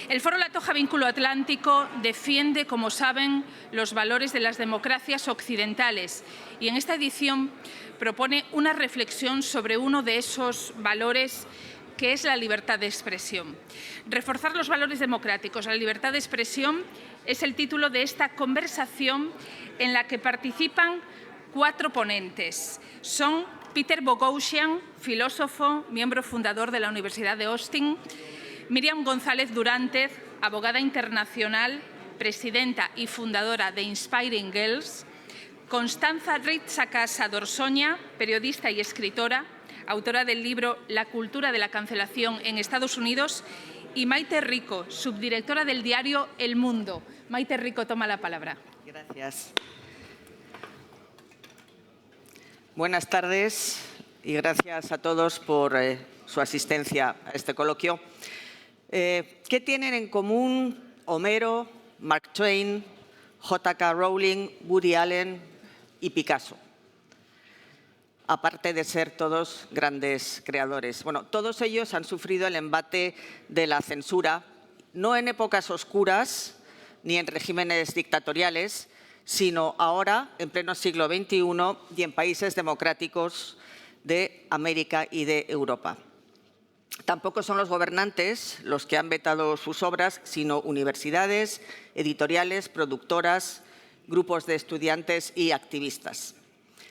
El Foro La Toja Vínculo Atlántico defiende, como saben, los valores de las democracias occidentales y en esta edición propone una reflexión sobre uno de esos valores que es la libertad de expresión. Reforzar los valores democráticos, la libertad de expresión, es el título de esta conversación en la que participan 4 ponentes. Son Peter Boghossian, filósofo, miembro fundador de la Universidad de Austin; Míriam González Durantez, abogada internacional, presidenta y fundadora de Inspiring Girls; Constanza Ritzakasa d'Orsoña, periodista y escritora, autora del libro La cultura de la cancelación en Estados Unidos; y Maite Rico, subdirectora del diario El Mundo. Maite Rico toma la palabra. Gracias. Buenas tardes y gracias a todos por su asistencia a este coloquio. ¿Qué tienen en común Homero, Mark Twain, J.K. Rowling, Woody Allen y Picasso? Aparte de ser todos grandes creadores. Bueno, todos ellos han sufrido el embate de la censura, no en épocas oscuras ni en regímenes dictatoriales, sino ahora, en pleno siglo XXI y en países democráticos de América y de Europa. Tampoco son los gobernantes los que han vetado sus obras, sino universidades, editoriales, productoras, grupos de estudiantes y activistas.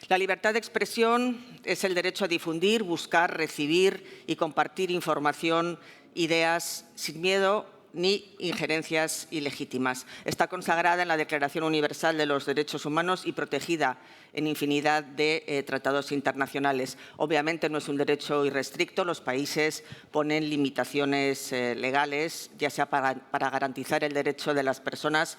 La libertad de expresión es el derecho a difundir, buscar, recibir y compartir información, ideas, sin miedo ni injerencias ilegítimas. Está consagrada en la Declaración Universal de los Derechos Humanos y protegida en infinidad de tratados internacionales. Obviamente no es un derecho irrestricto, los países ponen limitaciones legales, ya sea para garantizar el derecho de las personas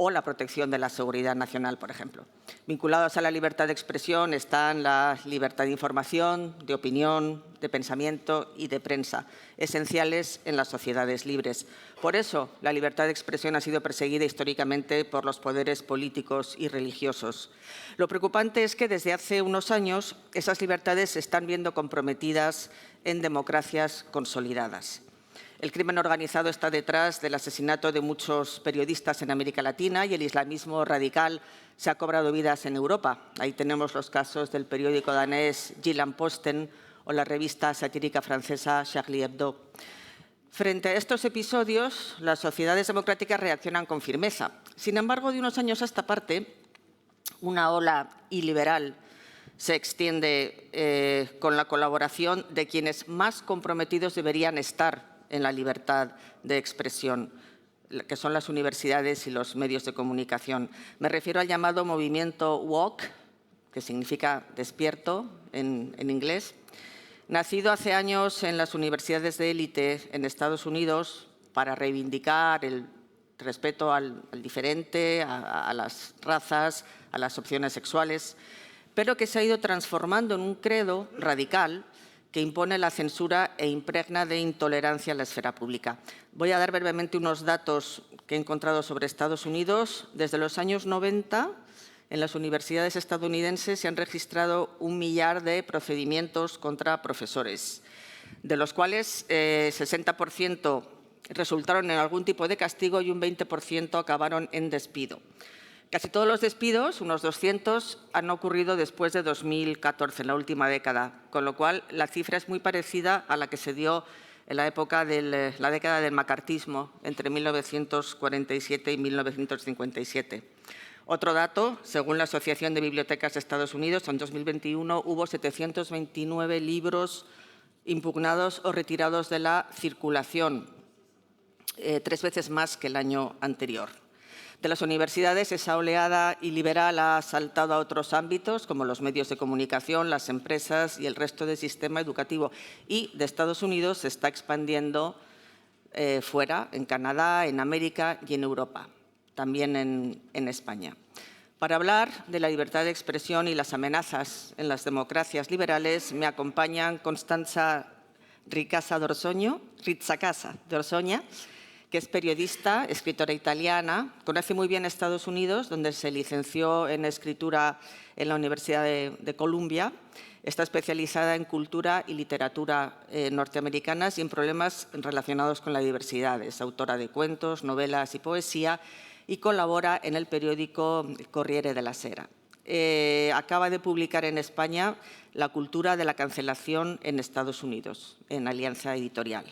o la protección de la seguridad nacional, por ejemplo. Vinculados a la libertad de expresión están la libertad de información, de opinión, de pensamiento y de prensa, esenciales en las sociedades libres. Por eso, la libertad de expresión ha sido perseguida históricamente por los poderes políticos y religiosos. Lo preocupante es que desde hace unos años esas libertades se están viendo comprometidas en democracias consolidadas. El crimen organizado está detrás del asesinato de muchos periodistas en América Latina y el islamismo radical se ha cobrado vidas en Europa. Ahí tenemos los casos del periódico danés Jyllands-Posten o la revista satírica francesa Charlie Hebdo. Frente a estos episodios, las sociedades democráticas reaccionan con firmeza. Sin embargo, de unos años a esta parte, una ola iliberal se extiende con la colaboración de quienes más comprometidos deberían estar en la libertad de expresión, que son las universidades y los medios de comunicación. Me refiero al llamado movimiento woke, que significa despierto en inglés, nacido hace años en las universidades de élite en Estados Unidos para reivindicar el respeto al diferente, a las razas, a las opciones sexuales, pero que se ha ido transformando en un credo radical que impone la censura e impregna de intolerancia la esfera pública. Voy a dar brevemente unos datos que he encontrado sobre Estados Unidos. Desde los años 90, en las universidades estadounidenses se han registrado 1 millar de procedimientos contra profesores, de los cuales 60% resultaron en algún tipo de castigo y un 20% acabaron en despido. Casi todos los despidos, unos 200, han ocurrido después de 2014, en la última década, con lo cual la cifra es muy parecida a la que se dio en la época de la década del macartismo, entre 1947 y 1957. Otro dato, según la Asociación de Bibliotecas de Estados Unidos, en 2021 hubo 729 libros impugnados o retirados de la circulación, 3 veces más que el año anterior. De las universidades, esa oleada iliberal ha saltado a otros ámbitos, como los medios de comunicación, las empresas y el resto del sistema educativo. Y de Estados Unidos se está expandiendo fuera, en Canadá, en América y en Europa, también en España. Para hablar de la libertad de expresión y las amenazas en las democracias liberales, me acompañan Constanza Ritzakasa d'Orsoña, que es periodista, escritora italiana, conoce muy bien Estados Unidos, donde se licenció en escritura en la Universidad de Columbia, Está especializada en cultura y literatura norteamericanas y en problemas relacionados con la diversidad. Es autora de cuentos, novelas y poesía y colabora en el periódico Corriere della Sera. Acaba de publicar en España La cultura de la cancelación en Estados Unidos, en Alianza Editorial.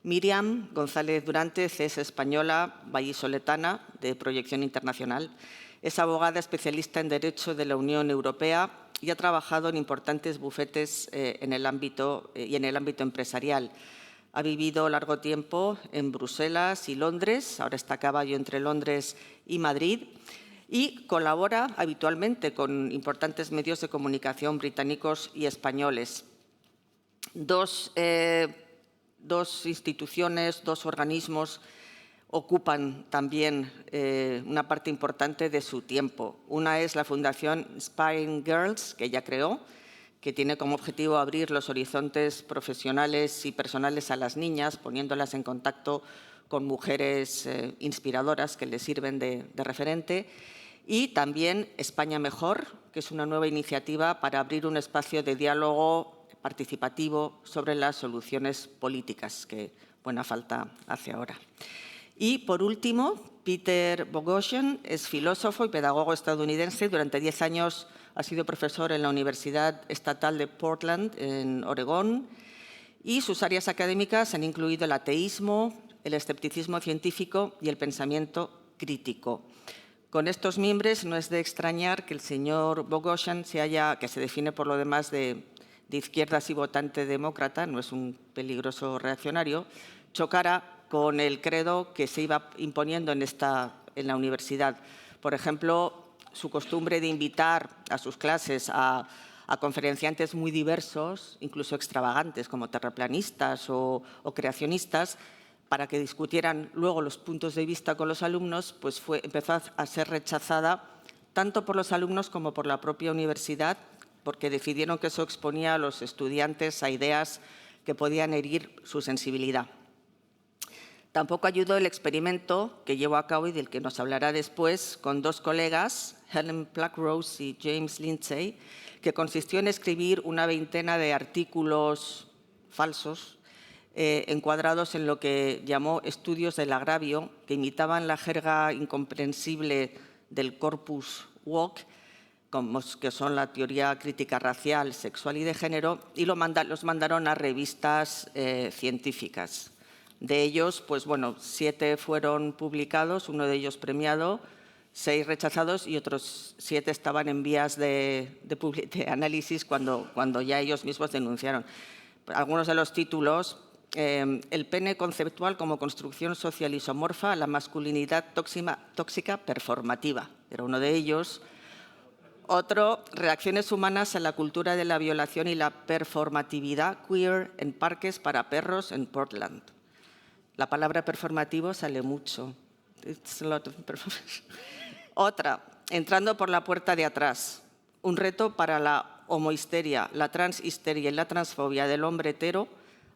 Miriam González Durantes es española, vallisoletana, de proyección internacional. Es abogada especialista en Derecho de la Unión Europea y ha trabajado en importantes bufetes en el ámbito empresarial. Ha vivido largo tiempo en Bruselas y Londres, ahora está a caballo entre Londres y Madrid, y colabora habitualmente con importantes medios de comunicación británicos y españoles. Dos instituciones, dos organismos ocupan también una parte importante de su tiempo. Una es la Fundación Inspiring Girls, que ella creó, que tiene como objetivo abrir los horizontes profesionales y personales a las niñas, poniéndolas en contacto con mujeres inspiradoras que les sirven de referente. Y también España Mejor, que es una nueva iniciativa para abrir un espacio de diálogo participativo sobre las soluciones políticas, que buena falta hace ahora. Y, por último, Peter Boghossian es filósofo y pedagogo estadounidense. Durante 10 años ha sido profesor en la Universidad Estatal de Portland, en Oregón, y sus áreas académicas han incluido el ateísmo, el escepticismo científico y el pensamiento crítico. Con estos miembros no es de extrañar que el señor Boghossian que se define por lo demás de izquierdas y votante demócrata, no es un peligroso reaccionario, chocara con el credo que se iba imponiendo en la universidad. Por ejemplo, su costumbre de invitar a sus clases a conferenciantes muy diversos, incluso extravagantes, como terraplanistas o creacionistas, para que discutieran luego los puntos de vista con los alumnos, pues empezó a ser rechazada tanto por los alumnos como por la propia universidad, porque decidieron que eso exponía a los estudiantes a ideas que podían herir su sensibilidad. Tampoco ayudó el experimento que llevó a cabo y del que nos hablará después con dos colegas, Helen Pluckrose y James Lindsay, que consistió en escribir una veintena de artículos falsos encuadrados en lo que llamó estudios del agravio, que imitaban la jerga incomprensible del corpus woke, como que son la teoría crítica racial, sexual y de género, y los mandaron a revistas científicas. De ellos, pues bueno, 7 fueron publicados, uno de ellos premiado, 6 rechazados y otros 7 estaban en vías de análisis cuando ya ellos mismos denunciaron. Algunos de los títulos: el pene conceptual como construcción social isomorfa, la masculinidad tóxica performativa, era uno de ellos. Otro, reacciones humanas a la cultura de la violación y la performatividad queer en parques para perros en Portland. La palabra performativo sale mucho. It's a lot of Otra, entrando por la puerta de atrás. Un reto para la homohisteria, la transhisteria y la transfobia del hombre hetero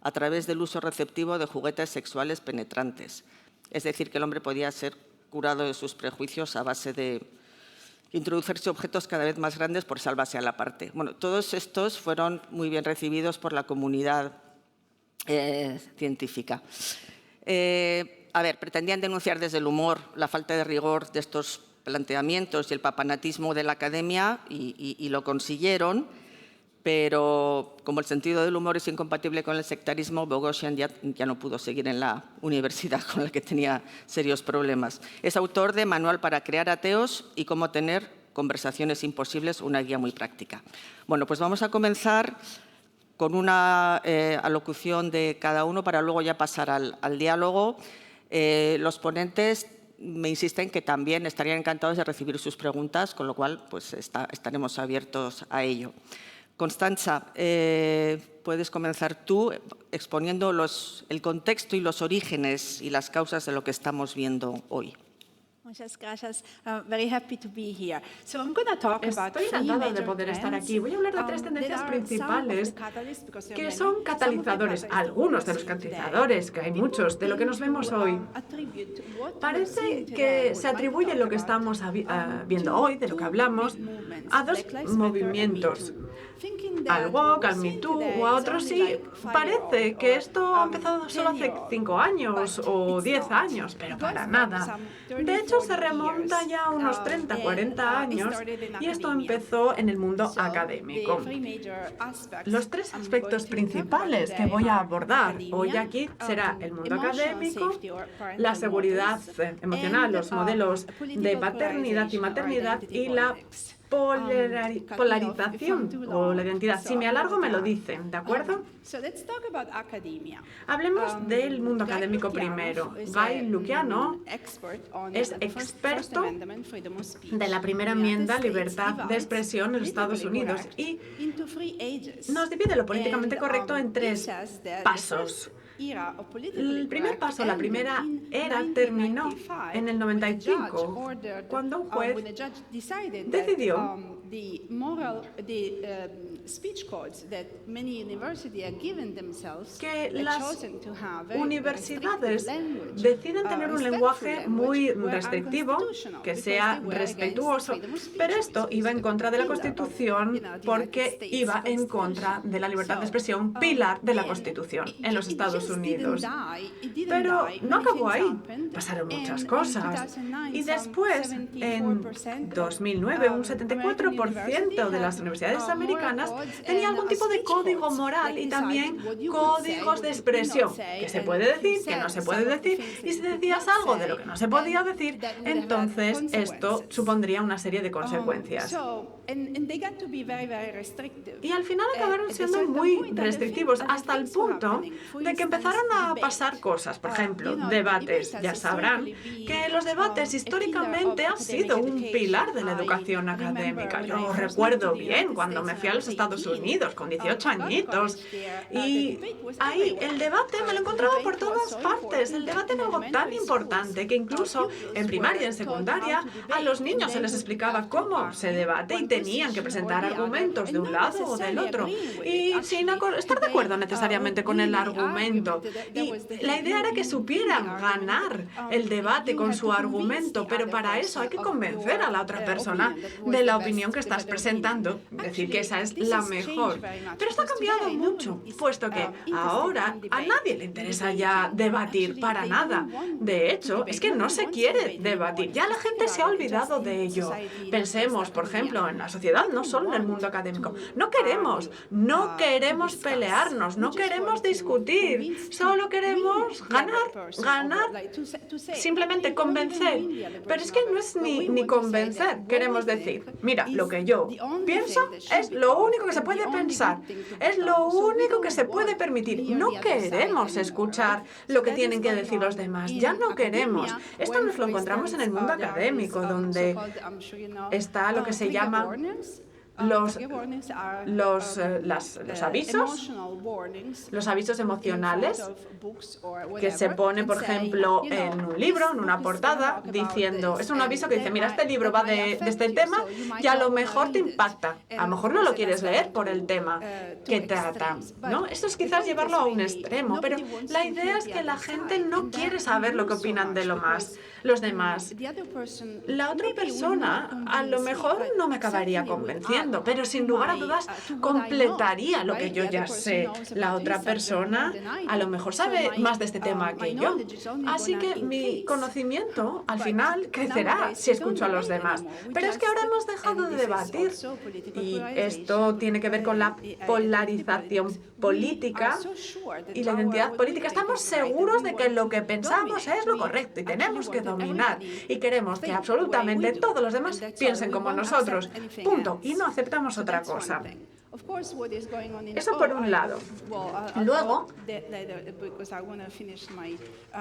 a través del uso receptivo de juguetes sexuales penetrantes. Es decir, que el hombre podía ser curado de sus prejuicios a base de introducirse objetos cada vez más grandes por salvarse a la parte. Bueno, todos estos fueron muy bien recibidos por la comunidad científica. Pretendían denunciar desde el humor la falta de rigor de estos planteamientos y el papanatismo de la academia y lo consiguieron, pero como el sentido del humor es incompatible con el sectarismo, Boghossian ya no pudo seguir en la universidad, con la que tenía serios problemas. Es autor de Manual para crear ateos y Cómo tener conversaciones imposibles, una guía muy práctica. Bueno, pues vamos a comenzar con una alocución de cada uno para luego ya pasar al diálogo. Los ponentes me insisten que también estarían encantados de recibir sus preguntas, con lo cual pues estaremos abiertos a ello. Constanza, puedes comenzar tú exponiendo el contexto y los orígenes y las causas de lo que estamos viendo hoy. Muchas gracias. Very happy to be here. So I'm going to talk about Estoy encantada de poder estar aquí. Voy a hablar de 3 tendencias principales que son catalizadores. Algunos de los catalizadores, que hay muchos, de lo que nos vemos hoy. Parece que se atribuye lo que estamos viendo hoy, de lo que hablamos, a 2 movimientos. al Woke, al Me Too o a otros, sí, parece que esto ha empezado solo hace 5 años o 10 años, pero para nada. De hecho, se remonta ya a unos 30, 40 años y esto empezó en el mundo académico. Los 3 aspectos principales que voy a abordar hoy aquí será el mundo académico, la seguridad emocional, los modelos de paternidad y maternidad y la polarización o la identidad. Si me alargo, me lo dicen, ¿de acuerdo? Hablemos del mundo académico primero. Guy Lukiano es experto de la primera enmienda Libertad de Expresión en los Estados Unidos y nos divide lo políticamente correcto en 3 pasos. El primer paso, la primera era, terminó en el 95, cuando un juez decidió que las universidades deciden tener un lenguaje muy restrictivo, que sea respetuoso, pero esto iba en contra de la Constitución porque iba en contra de la libertad de expresión, pilar de la Constitución en los Estados Unidos. Pero no acabó ahí, pasaron muchas cosas. Y después, en 2009, un 74% de las universidades americanas tenía algún tipo de código moral y también códigos de expresión, que se puede decir, que no se puede decir, y si decías algo de lo que no se podía decir, entonces esto supondría una serie de consecuencias. Y al final acabaron siendo muy restrictivos, hasta el punto de que empezaron a pasar cosas. Por ejemplo, debates. Ya sabrán que los debates históricamente han sido un pilar de la educación académica. Yo recuerdo bien cuando me fui a los Estados Unidos con 18 añitos y ahí el debate me lo encontraba por todas partes. El debate era algo tan importante que incluso en primaria y en secundaria a los niños se les explicaba cómo se debate y tenían que presentar argumentos de un lado o del otro y sin estar de acuerdo necesariamente con el argumento. Y la idea era que supieran ganar el debate con su argumento, pero para eso hay que convencer a la otra persona de la opinión que estás presentando, decir que esa es la mejor. Pero esto ha cambiado mucho, puesto que ahora a nadie le interesa ya debatir para nada. De hecho, es que no se quiere debatir, ya la gente se ha olvidado de ello. Pensemos, por ejemplo, en la sociedad, no solo en el mundo académico. No queremos pelearnos, no queremos discutir, solo queremos ganar, simplemente convencer. Pero es que no es ni convencer, queremos decir, mira, lo que yo pienso es lo único que se puede pensar, es lo único que se puede permitir. No queremos escuchar lo que tienen que decir los demás, ya no queremos. Esto nos lo encontramos en el mundo académico, donde está lo que se llama los avisos emocionales que se pone, por ejemplo, en un libro, en una portada, diciendo, es un aviso que dice, mira, este libro va de este tema y a lo mejor te impacta. A lo mejor no lo quieres leer por el tema que trata, ¿no? Esto es quizás llevarlo a un extremo, pero la idea es que la gente no quiere saber lo que opinan de los demás. La otra persona a lo mejor no me acabaría convenciendo, pero sin lugar a dudas completaría lo que yo ya sé. La otra persona a lo mejor sabe más de este tema que yo. Así que mi conocimiento al final crecerá si escucho a los demás. Pero es que ahora hemos dejado de debatir y esto tiene que ver con la polarización política y la identidad política. Estamos seguros de que lo que pensamos es lo correcto y tenemos que dominar y queremos que absolutamente todos los demás piensen como nosotros. Punto. Y no aceptamos otra cosa. Eso por un lado. Luego,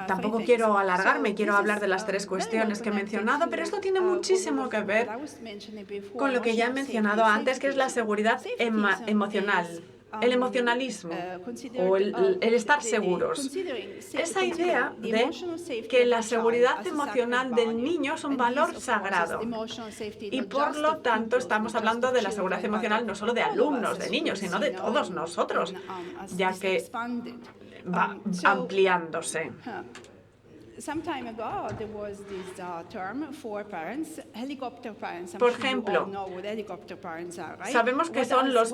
tampoco quiero alargarme, quiero hablar de las 3 cuestiones que he mencionado, pero esto tiene muchísimo que ver con lo que ya he mencionado antes, que es la seguridad emocional. El emocionalismo o el estar seguros. Esa idea de que la seguridad emocional del niño es un valor sagrado. Y por lo tanto estamos hablando de la seguridad emocional no solo de alumnos, de niños, sino de todos nosotros, ya que va ampliándose. Por ejemplo, sabemos que son las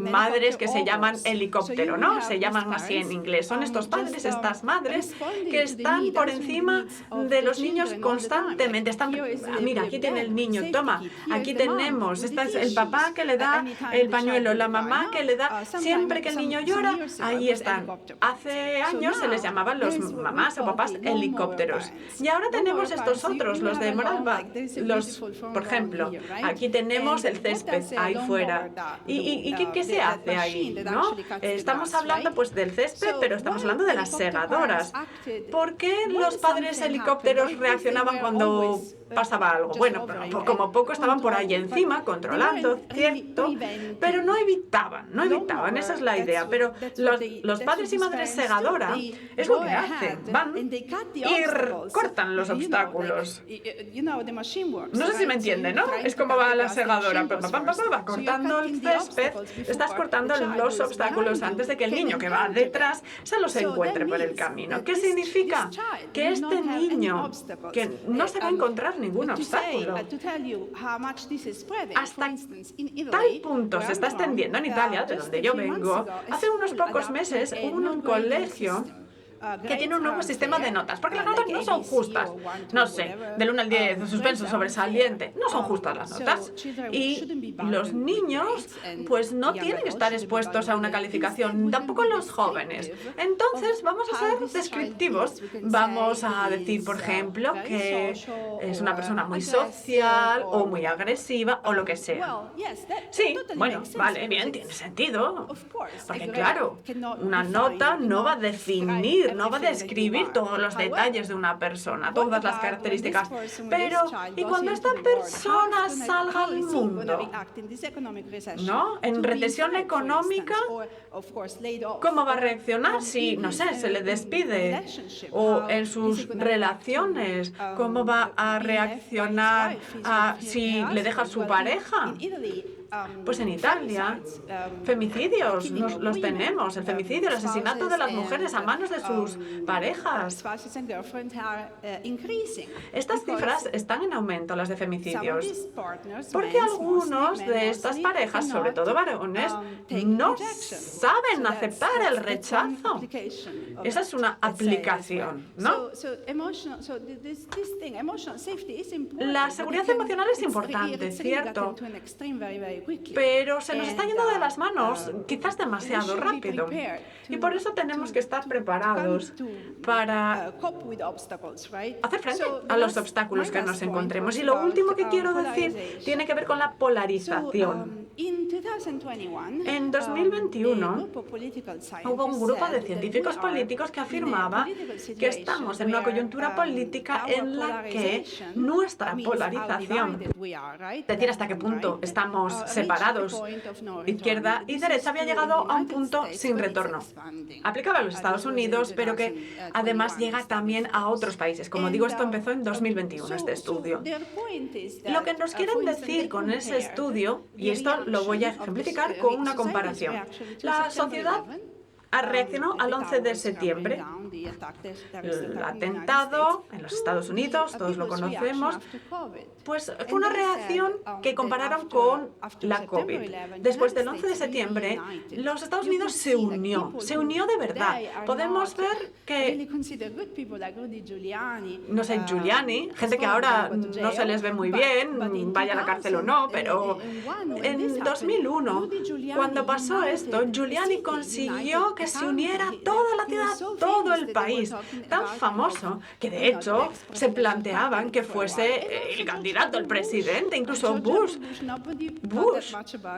madres que se llaman helicóptero, ¿no? Se llaman así en inglés. Son estos padres, estas madres, que están por encima de los niños constantemente. Están, mira, aquí tiene el niño, toma, aquí tenemos, este es el papá que le da el pañuelo, la mamá que le da, siempre que el niño llora, ahí están. Hace años se les llamaban los mamás o papás helicópteros. Y ahora tenemos estos otros, los de Moralba, por ejemplo, aquí tenemos el césped ahí fuera. ¿Y qué se hace ahí? ¿No? Estamos hablando pues del césped, pero estamos hablando de las segadoras. ¿Por qué los padres helicópteros reaccionaban cuando pasaba algo? Bueno, como poco estaban por ahí encima, controlando, cierto, pero no evitaban, esa es la idea. Pero los padres y madres segadora es lo que hacen, van y cortan los obstáculos. No sé si me entienden, ¿no? Es como va la segadora, va cortando el césped, estás cortando los obstáculos antes de que el niño que va detrás se los encuentre por el camino. ¿Qué significa? Que este niño que no se va a encontrar ningún obstáculo. Hasta tal punto se está extendiendo en Italia, de donde yo vengo. Hace unos pocos meses hubo un colegio que tiene un nuevo sistema de notas, porque las notas no son justas. No sé, del 1 al 10, suspenso, sobresaliente, no son justas las notas. Y los niños, pues no tienen que estar expuestos a una calificación, tampoco los jóvenes. Entonces, vamos a ser descriptivos. Vamos a decir, por ejemplo, que es una persona muy social o muy agresiva o lo que sea. Sí, bueno, vale, bien, tiene sentido. Porque claro, una nota no va a definir, no va a describir todos los detalles de una persona, todas las características. Pero, ¿y cuando esta persona salga al mundo? ¿No? En recesión económica, ¿cómo va a reaccionar si, no sé, se le despide? O en sus relaciones, ¿cómo va a reaccionar si le deja a su pareja? Pues en Italia, femicidios los tenemos, el femicidio, el asesinato de las mujeres a manos de sus parejas. Estas cifras están en aumento, las de femicidios, porque algunos de estas parejas, sobre todo varones, no saben aceptar el rechazo. Esa es una aplicación, ¿no? La seguridad emocional es importante, ¿cierto? Pero se nos está yendo de las manos, quizás demasiado rápido. Y por eso tenemos que estar preparados para hacer frente a los obstáculos que nos encontremos. Y lo último que quiero decir tiene que ver con la polarización. En 2021 hubo un grupo de científicos políticos que afirmaba que estamos en una coyuntura política en la que nuestra polarización, es decir, hasta qué punto estamos separados, izquierda y derecha, había llegado a un punto sin retorno. Aplicaba a los Estados Unidos, pero que además llega también a otros países. Como digo, esto empezó en 2021, este estudio. Lo que nos quieren decir con ese estudio, y esto lo voy a ejemplificar con una comparación. La sociedad reaccionó al 11 de septiembre. El atentado en los Estados Unidos, todos lo conocemos, pues fue una reacción que compararon con la COVID. Después del 11 de septiembre, los Estados Unidos se unió de verdad. Podemos ver que, no sé, Giuliani, gente que ahora no se les ve muy bien, vaya a la cárcel o no, pero en 2001, cuando pasó esto, Giuliani consiguió que se uniera toda la ciudad, todo el país, tan famoso que de hecho se planteaban que fuese el candidato, el presidente, incluso Bush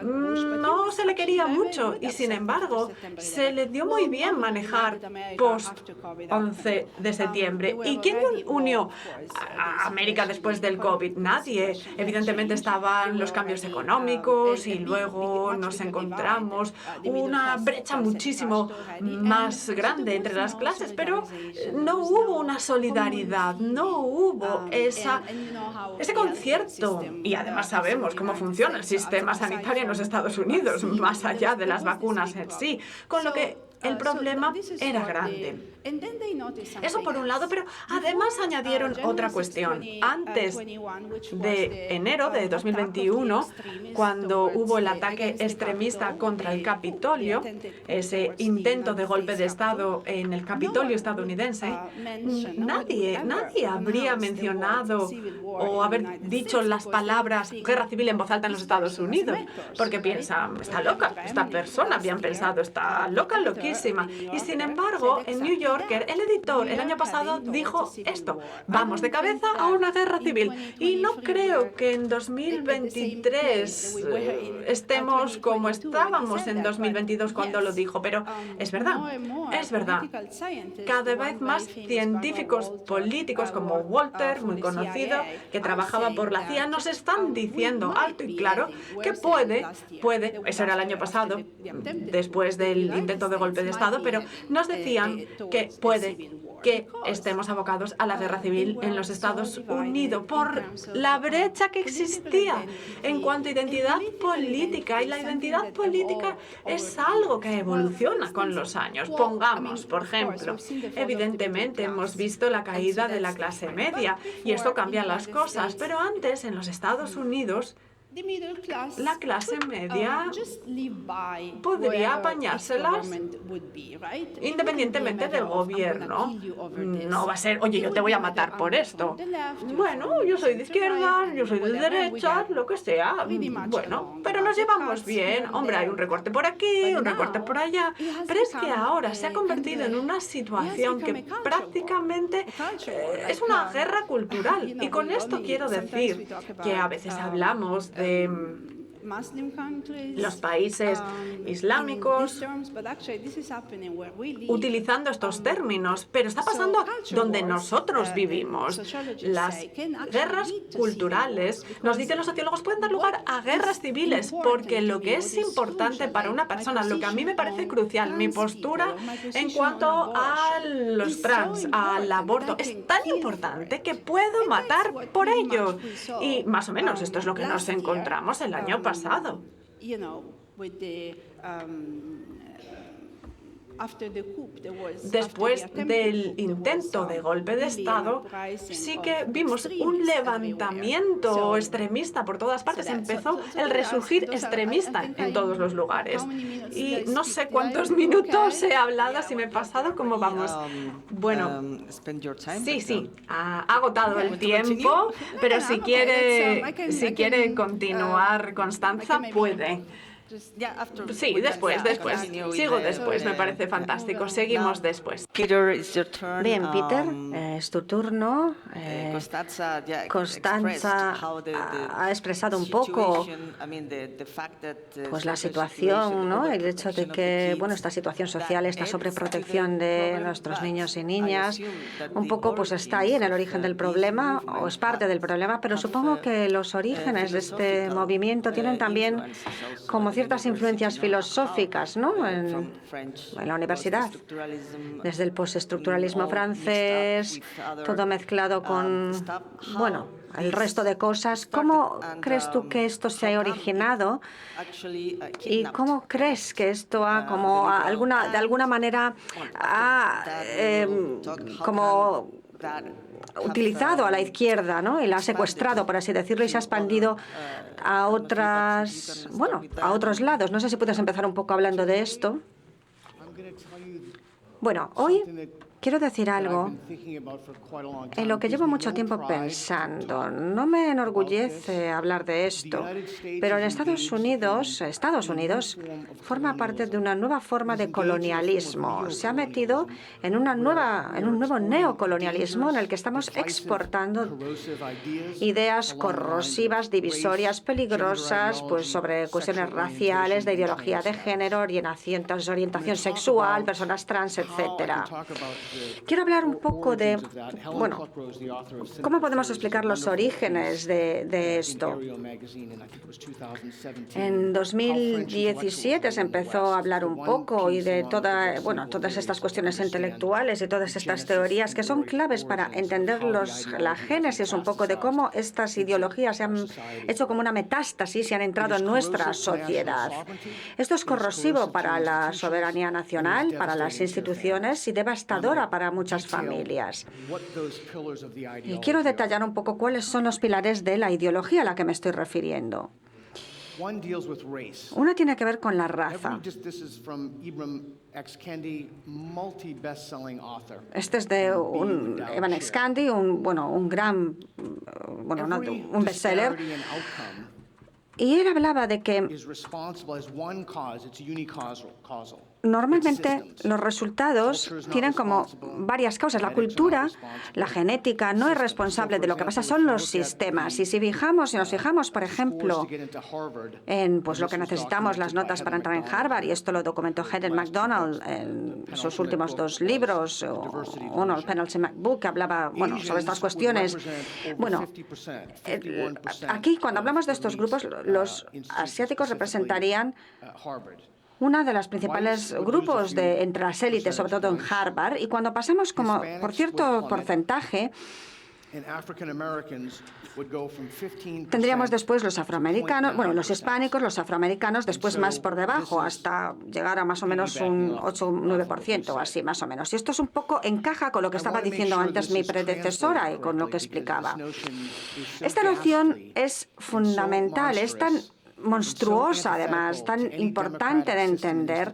no se le quería mucho y sin embargo se le dio muy bien manejar post 11 de septiembre. ¿Y quién unió a América después del COVID? Nadie. Evidentemente estaban los cambios económicos y luego nos encontramos una brecha muchísimo más grande entre las clases, pero no hubo una solidaridad, no hubo ese concierto. Y además sabemos cómo funciona el sistema sanitario en los Estados Unidos, más allá de las vacunas en sí. Con lo que el problema era grande. Eso por un lado, pero además añadieron otra cuestión. Antes de enero de 2021, cuando hubo el ataque extremista contra el Capitolio, ese intento de golpe de Estado en el Capitolio estadounidense, nadie habría mencionado o haber dicho las palabras guerra civil en voz alta en los Estados Unidos, porque piensa, está loca, esta persona, habían pensado, está loca, loquísima. Y sin embargo, en New York, el editor el año pasado dijo esto: vamos de cabeza a una guerra civil. Y no creo que en 2023 estemos como estábamos en 2022 cuando lo dijo, pero es verdad, es verdad. Cada vez más científicos políticos como Walter, muy conocido, que trabajaba por la CIA, nos están diciendo alto y claro que puede, eso era el año pasado, después del intento de golpe de Estado, pero nos decían que puede que estemos abocados a la guerra civil en los Estados Unidos por la brecha que existía en cuanto a identidad política. Y la identidad política es algo que evoluciona con los años. Pongamos, por ejemplo, evidentemente hemos visto la caída de la clase media y esto cambia las cosas, pero antes en los Estados Unidos la clase media podría apañárselas independientemente del gobierno. No va a ser, oye, yo te voy a matar por esto. Bueno, yo soy de izquierda, yo soy de derecha, lo que sea. Bueno, pero nos llevamos bien. Hombre, hay un recorte por aquí, un recorte por allá. Pero es que ahora se ha convertido en una situación que prácticamente es una guerra cultural. Y con esto quiero decir que a veces hablamos de los países islámicos utilizando estos términos, pero está pasando donde nosotros vivimos. Las guerras culturales, nos dicen los sociólogos, pueden dar lugar a guerras civiles, porque lo que es importante para una persona, lo que a mí me parece crucial, mi postura en cuanto a los trans, al aborto, es tan importante que puedo matar por ello. Y más o menos esto es lo que nos encontramos el año pasado. Después del intento de golpe de Estado, sí que vimos un levantamiento extremista por todas partes. Empezó el resurgir extremista en todos los lugares. Y no sé cuántos minutos he hablado, si me he pasado, ¿cómo vamos? Bueno, sí, ha agotado el tiempo, pero si quiere continuar, Constanza, puede. Sí, después. Sigo después, me parece fantástico. Seguimos después. Bien, Peter, es tu turno. Constanza ha expresado un poco pues la situación, ¿no? El hecho de que, bueno, esta situación social, esta sobreprotección de nuestros niños y niñas, un poco pues está ahí en el origen del problema, o es parte del problema, pero supongo que los orígenes de este movimiento tienen también como ciertas influencias filosóficas, ¿no? En la universidad, desde el postestructuralismo francés, todo mezclado con, bueno, el resto de cosas. ¿Cómo crees tú que esto se ha originado y cómo crees que esto ha, como de alguna manera, como utilizado a la izquierda, ¿no? Y la ha secuestrado, por así decirlo, y se ha expandido a otros lados? No sé si puedes empezar un poco hablando de esto. Bueno, hoy quiero decir algo en lo que llevo mucho tiempo pensando. No me enorgullece hablar de esto, pero en Estados Unidos forma parte de una nueva forma de colonialismo. Se ha metido en un nuevo neocolonialismo en el que estamos exportando ideas corrosivas, divisorias, peligrosas, pues sobre cuestiones raciales, de ideología de género, orientación sexual, personas trans, etcétera. Quiero hablar un poco de, bueno, cómo podemos explicar los orígenes de esto. En 2017 se empezó a hablar un poco y de todas estas cuestiones intelectuales y todas estas teorías que son claves para entender la génesis un poco de cómo estas ideologías se han hecho como una metástasis y han entrado en nuestra sociedad. Esto es corrosivo para la soberanía nacional, para las instituciones y devastadora para muchas familias. Y quiero detallar un poco cuáles son los pilares de la ideología a la que me estoy refiriendo. Una tiene que ver con la raza. Este es de Ibram X. Kendi, un bestseller. Y él hablaba de que normalmente los resultados tienen como varias causas. La cultura, la genética, no es responsable de lo que pasa, son los sistemas. Y si nos fijamos, por ejemplo, en lo que necesitamos, las notas para entrar en Harvard, y esto lo documentó Heather McDonald en sus últimos 2 libros, uno, el Penalty McBook, que hablaba sobre estas cuestiones. Aquí, cuando hablamos de estos grupos, los asiáticos representarían uno de los principales grupos entre las élites, sobre todo en Harvard, y cuando pasamos por cierto porcentaje, tendríamos después los afroamericanos, los hispánicos, los afroamericanos, después más por debajo, hasta llegar a más o menos un 8 o 9%, o así más o menos. Y esto es un poco encaja con lo que estaba diciendo antes mi predecesora y con lo que explicaba. Esta noción es fundamental, es tan monstruosa además, tan importante de entender.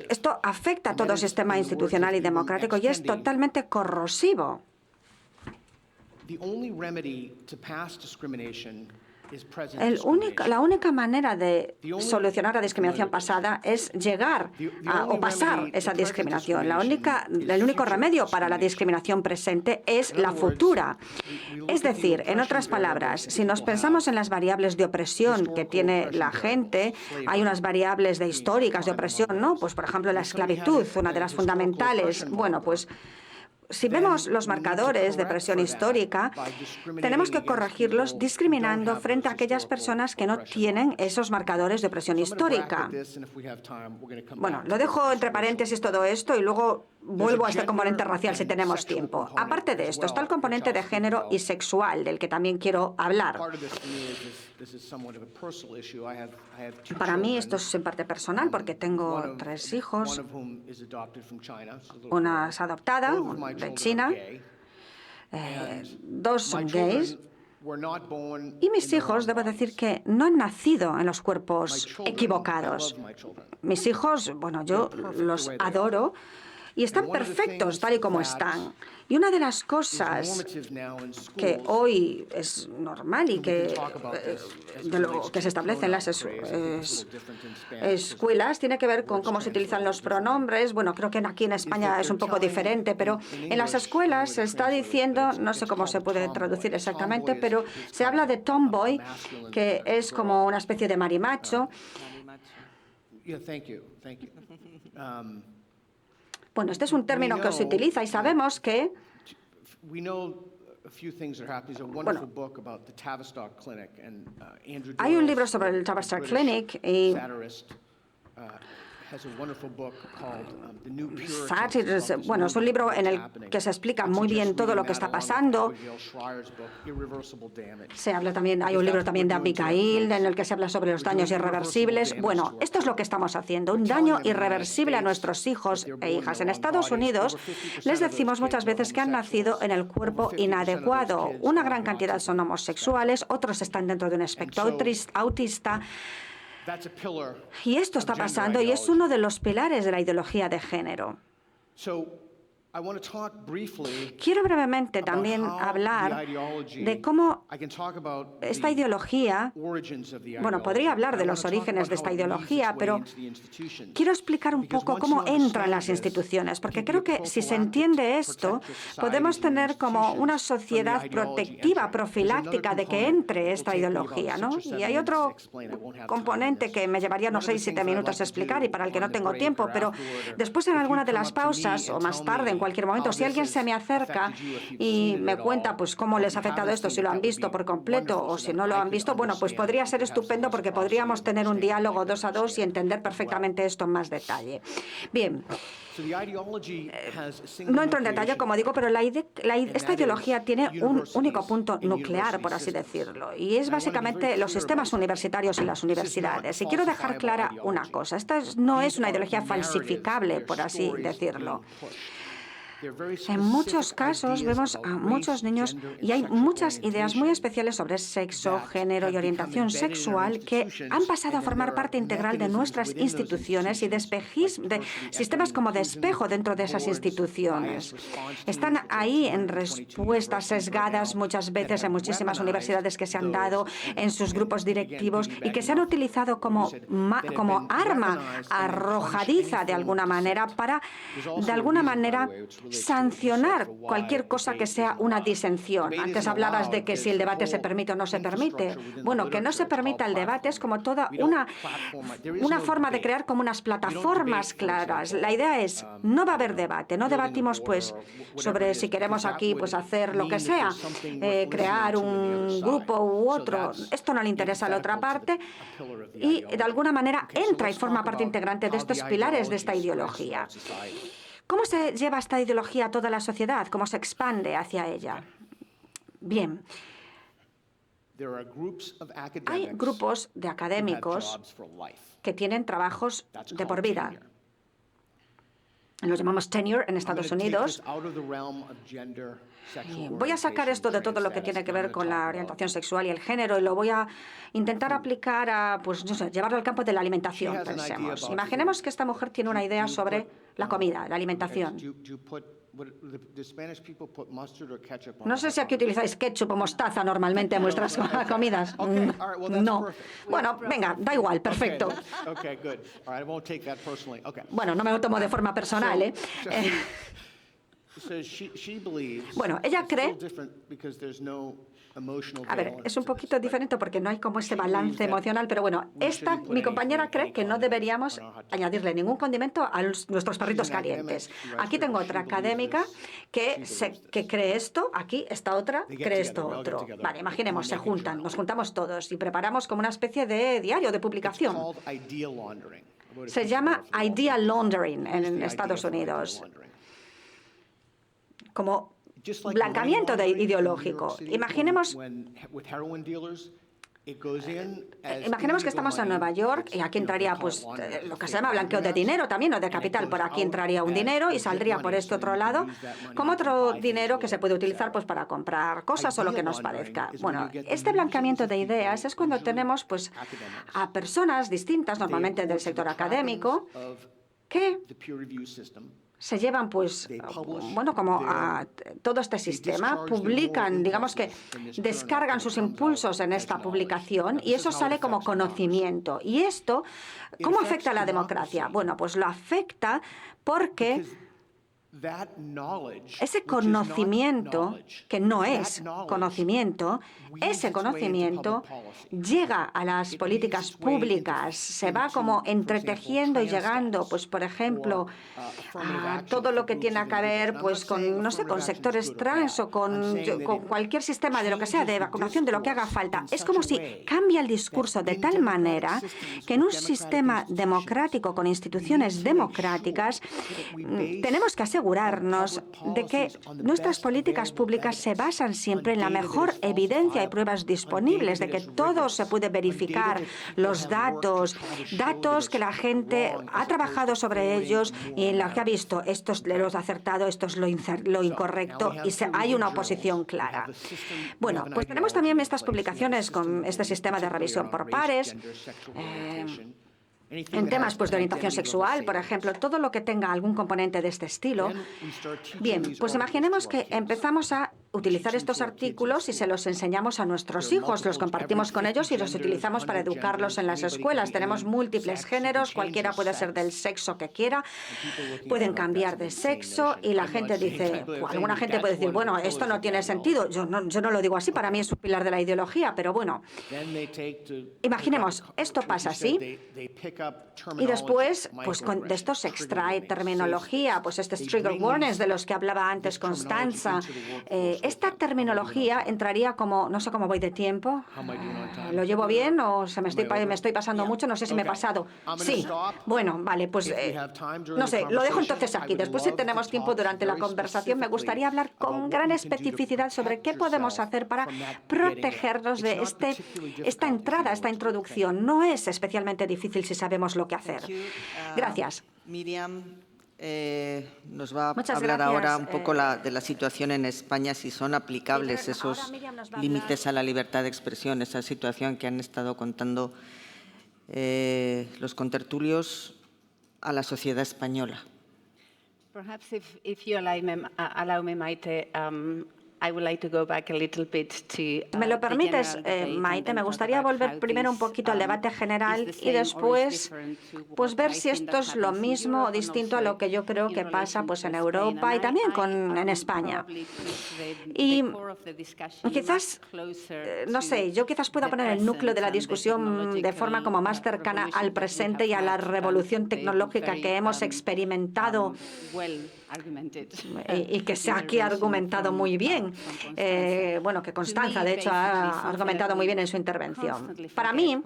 Esto afecta a todo sistema institucional y democrático y es totalmente corrosivo. La única manera de solucionar la discriminación pasada es llegar o pasar esa discriminación. El único remedio para la discriminación presente es la futura. Es decir, en otras palabras, si nos pensamos en las variables de opresión que tiene la gente, hay unas variables históricas de opresión, ¿no? Pues, por ejemplo, la esclavitud, una de las fundamentales. Si vemos los marcadores de presión histórica, tenemos que corregirlos discriminando frente a aquellas personas que no tienen esos marcadores de presión histórica. Lo dejo entre paréntesis todo esto y luego vuelvo a este componente racial si tenemos tiempo. Aparte de esto, está el componente de género y sexual, del que también quiero hablar. Para mí esto es en parte personal porque tengo 3 hijos. Una es adoptada, de China. 2 son gays. Y mis hijos, debo decir que no han nacido en los cuerpos equivocados. Mis hijos, yo los adoro y están perfectos tal y como están. Y una de las cosas que hoy es normal y de lo que se establece en las escuelas tiene que ver con cómo se utilizan los pronombres. Creo que aquí en España es un poco diferente, pero en las escuelas se está diciendo, no sé cómo se puede traducir exactamente, pero se habla de tomboy, que es como una especie de marimacho. Este es un término que se utiliza y sabemos que hay un libro sobre el Tavistock Clinic y Satires, es un libro en el que se explica muy bien todo lo que está pasando. Se habla también, hay un libro también de Abigail en el que se habla sobre los daños irreversibles. Esto es lo que estamos haciendo, un daño irreversible a nuestros hijos e hijas. En Estados Unidos les decimos muchas veces que han nacido en el cuerpo inadecuado. Una gran cantidad son homosexuales, otros están dentro de un espectro autista. Y esto está pasando y es uno de los pilares de la ideología de género. Quiero brevemente también hablar de cómo esta ideología, bueno, podría hablar de los orígenes de esta ideología, pero quiero explicar un poco cómo entra en las instituciones, porque creo que si se entiende esto, podemos tener como una sociedad protectiva, profiláctica de que entre esta ideología, ¿no? Y hay otro componente que me llevaría unos 6-7 minutos a explicar y para el que no tengo tiempo, pero después en alguna de las pausas o más tarde, en cualquier momento, si alguien se me acerca y me cuenta pues cómo les ha afectado esto, si lo han visto por completo o si no lo han visto, bueno, pues podría ser estupendo porque podríamos tener un diálogo 2 a 2 y entender perfectamente esto en más detalle. Bien. No entro en detalle, como digo, pero esta ideología tiene un único punto nuclear, por así decirlo, y es básicamente los sistemas universitarios y las universidades. Y quiero dejar clara una cosa. Esta no es una ideología falsificable, por así decirlo. En muchos casos vemos a muchos niños y hay muchas ideas muy especiales sobre sexo, género y orientación sexual que han pasado a formar parte integral de nuestras instituciones y de sistemas como de espejo dentro de esas instituciones. Están ahí en respuestas sesgadas muchas veces en muchísimas universidades que se han dado en sus grupos directivos y que se han utilizado como arma arrojadiza de alguna manera para, de alguna manera, sancionar cualquier cosa que sea una disensión. Antes hablabas de que si el debate se permite o no se permite. Bueno, que no se permita el debate es como toda una forma de crear como unas plataformas claras. La idea es, no va a haber debate, no debatimos pues sobre si queremos aquí pues hacer lo que sea, crear un grupo u otro. Esto no le interesa a la otra parte y de alguna manera entra y forma parte integrante de estos pilares de esta ideología. ¿Cómo se lleva esta ideología a toda la sociedad? ¿Cómo se expande hacia ella? Bien. Hay grupos de académicos que tienen trabajos de por vida. Los llamamos tenure en Estados Unidos. Voy a sacar esto de todo lo que tiene que ver con la orientación sexual y el género y lo voy a intentar aplicar a, pues, no sé, llevarlo al campo de la alimentación, pensemos. Imaginemos que esta mujer tiene una idea sobre la comida, la alimentación. No sé si aquí utilizáis ketchup o mostaza normalmente en vuestras comidas. No. Bueno, venga, da igual, perfecto. Bueno, no me lo tomo de forma personal, ¿eh? Bueno, ella cree... A ver, es un poquito diferente porque no hay como ese balance emocional, pero bueno, mi compañera cree que no deberíamos añadirle ningún condimento a nuestros perritos calientes. Aquí tengo otra académica que cree esto, aquí esta otra cree esto otro. Vale, imaginemos, se juntan, nos juntamos todos y preparamos como una especie de diario de publicación. Se llama idea laundering en Estados Unidos. Como blanqueamiento ideológico. Imaginemos que estamos en Nueva York y aquí entraría pues lo que se llama blanqueo de dinero también o de capital. Por aquí entraría un dinero y saldría por este otro lado como otro dinero que se puede utilizar pues para comprar cosas o lo que nos parezca. Bueno, este blanqueamiento de ideas es cuando tenemos pues a personas distintas, normalmente del sector académico, que se llevan, pues, bueno, como a todo este sistema, publican, digamos que descargan sus impulsos en esta publicación y eso sale como conocimiento. ¿Y esto cómo afecta a la democracia? Bueno, pues lo afecta porque ese conocimiento, que no es conocimiento, ese conocimiento llega a las políticas públicas, se va como entretejiendo y llegando, pues por ejemplo, a todo lo que tiene que ver pues con, no sé, con sectores trans o con cualquier sistema de lo que sea, de vacunación, de lo que haga falta. Es como si cambia el discurso de tal manera que en un sistema democrático con instituciones democráticas tenemos que asegurarnos de que nuestras políticas públicas se basan siempre en la mejor evidencia y pruebas disponibles, de que todo se puede verificar, los datos que la gente ha trabajado sobre ellos y en la que ha visto, esto es lo acertado, esto es lo incorrecto y hay una oposición clara. Bueno, pues tenemos también estas publicaciones con este sistema de revisión por pares. en temas pues, de orientación sexual, por ejemplo, todo lo que tenga algún componente de este estilo. Bien, pues imaginemos que empezamos a utilizar estos artículos y se los enseñamos a nuestros hijos, los compartimos con ellos y los utilizamos para educarlos en las escuelas. Tenemos múltiples géneros, cualquiera puede ser del sexo que quiera, pueden cambiar de sexo y la gente dice, alguna gente puede decir, bueno, esto no tiene sentido. Yo no lo digo así, para mí es un pilar de la ideología, pero bueno, imaginemos, esto pasa así. Y después, pues de esto se extrae terminología, pues estos trigger warnings de los que hablaba antes Constanza. Esta terminología entraría como, no sé cómo voy de tiempo, ¿lo llevo bien o me estoy pasando mucho? No sé si me he pasado. Sí, bueno, vale, pues no sé, lo dejo entonces aquí. Después, si tenemos tiempo durante la conversación, me gustaría hablar con gran especificidad sobre qué podemos hacer para protegernos de esta entrada, esta introducción. No es especialmente difícil si sabemos lo que hacer. Gracias. Miriam nos va a Muchas hablar gracias, ahora un poco de la situación en España, si son aplicables esos límites a la libertad de expresión, esa situación que han estado contando los contertulios a la sociedad española. Perhaps if you allow me, Maite, I would like to go back a little bit to, ¿Me lo permites, Maite? Me gustaría volver primero un poquito al debate general y después pues ver si esto es lo mismo o distinto a lo que yo creo que pasa pues en Europa y también en España. Y quizás, no sé, yo quizás pueda poner el núcleo de la discusión de forma como más cercana al presente y a la revolución tecnológica que hemos experimentado y que se ha aquí argumentado muy bien. Bueno, que Constanza, de hecho, ha argumentado muy bien en su intervención. Para mí,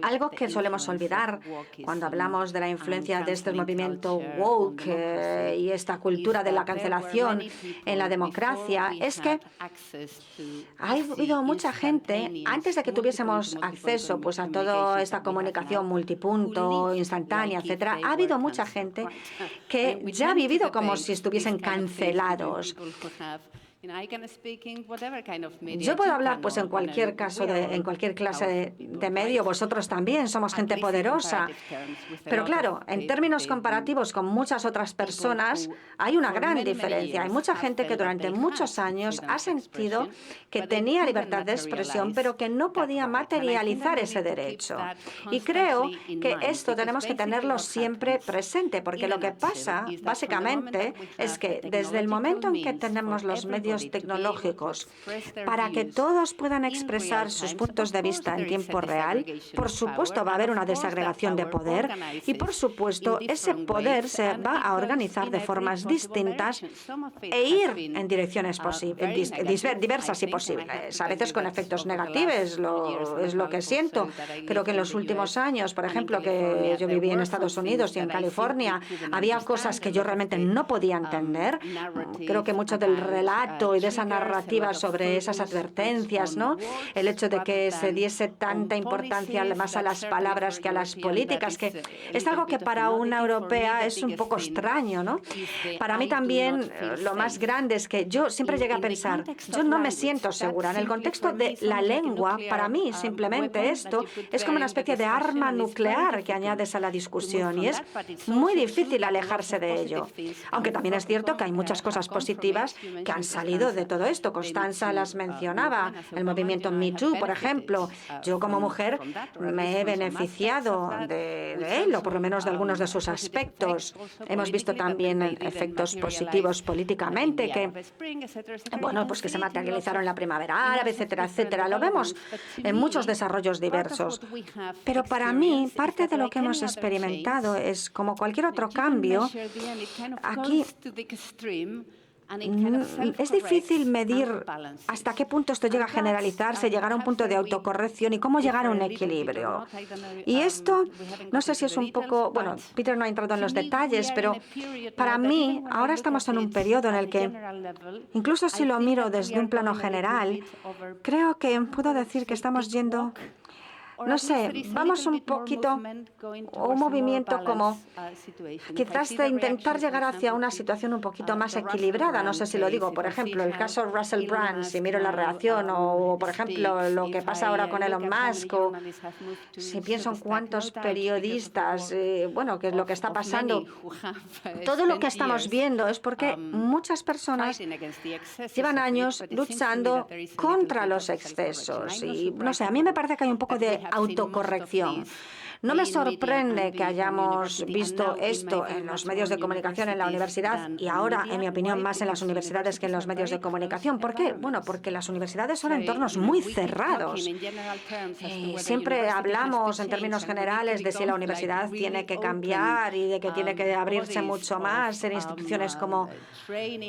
algo que solemos olvidar cuando hablamos de la influencia de este movimiento woke y esta cultura de la cancelación en la democracia es que ha habido mucha gente, antes de que tuviésemos acceso pues, a toda esta comunicación multipunto, instantánea, etcétera, ha habido mucha gente que ya ha vivido como si estuviesen cancelados. Yo puedo hablar pues en cualquier caso, en cualquier clase de medio, vosotros también, somos gente poderosa. Pero claro, en términos comparativos con muchas otras personas, hay una gran diferencia. Hay mucha gente que durante muchos años ha sentido que tenía libertad de expresión, pero que no podía materializar ese derecho. Y creo que esto tenemos que tenerlo siempre presente, porque lo que pasa, básicamente, es que desde el momento en que tenemos los medios tecnológicos para que todos puedan expresar sus puntos de vista en tiempo real, por supuesto va a haber una desagregación de poder y por supuesto ese poder se va a organizar de formas distintas e ir en direcciones diversas y posibles, a veces con efectos negativos, es lo que siento. Creo que en los últimos años, por ejemplo, que yo viví en Estados Unidos y en California, había cosas que yo realmente no podía entender. Creo que mucho del relato y de esa narrativa sobre esas advertencias, ¿no? El hecho de que se diese tanta importancia más a las palabras que a las políticas, que es algo que para una europea es un poco extraño, ¿no? Para mí también lo más grande es que yo siempre llegué a pensar, yo no me siento segura. En el contexto de la lengua, para mí simplemente esto es como una especie de arma nuclear que añades a la discusión y es muy difícil alejarse de ello. Aunque también es cierto que hay muchas cosas positivas que han salido de todo esto. Constanza las mencionaba, el movimiento Me Too, por ejemplo. Yo como mujer me he beneficiado de él, o por lo menos de algunos de sus aspectos. Hemos visto también efectos positivos políticamente que, bueno, pues que se materializaron en la primavera árabe, etcétera, etcétera. Lo vemos en muchos desarrollos diversos. Pero para mí, parte de lo que hemos experimentado es, como cualquier otro cambio, aquí es difícil medir hasta qué punto esto llega a generalizarse, llegar a un punto de autocorrección y cómo llegar a un equilibrio. Y esto, no sé si es un poco, bueno, Peter no ha entrado en los detalles, pero para mí ahora estamos en un periodo en el que, incluso si lo miro desde un plano general, creo que puedo decir que estamos yendo no sé, vamos un poquito, o un movimiento como quizás de intentar llegar hacia una situación un poquito más equilibrada. No sé si lo digo, por ejemplo, el caso Russell Brand, si miro la reacción, o por ejemplo lo que pasa ahora con Elon Musk, o si pienso en cuántos periodistas, bueno, que es lo que está pasando. Todo lo que estamos viendo es porque muchas personas llevan años luchando contra los excesos. Y no sé, a mí me parece que hay un poco de autocorrección. No me sorprende que hayamos visto esto en los medios de comunicación en la universidad y ahora, en mi opinión, más en las universidades que en los medios de comunicación. ¿Por qué? Bueno, porque las universidades son entornos muy cerrados. Siempre hablamos en términos generales de si la universidad tiene que cambiar y de que tiene que abrirse mucho más, ser instituciones como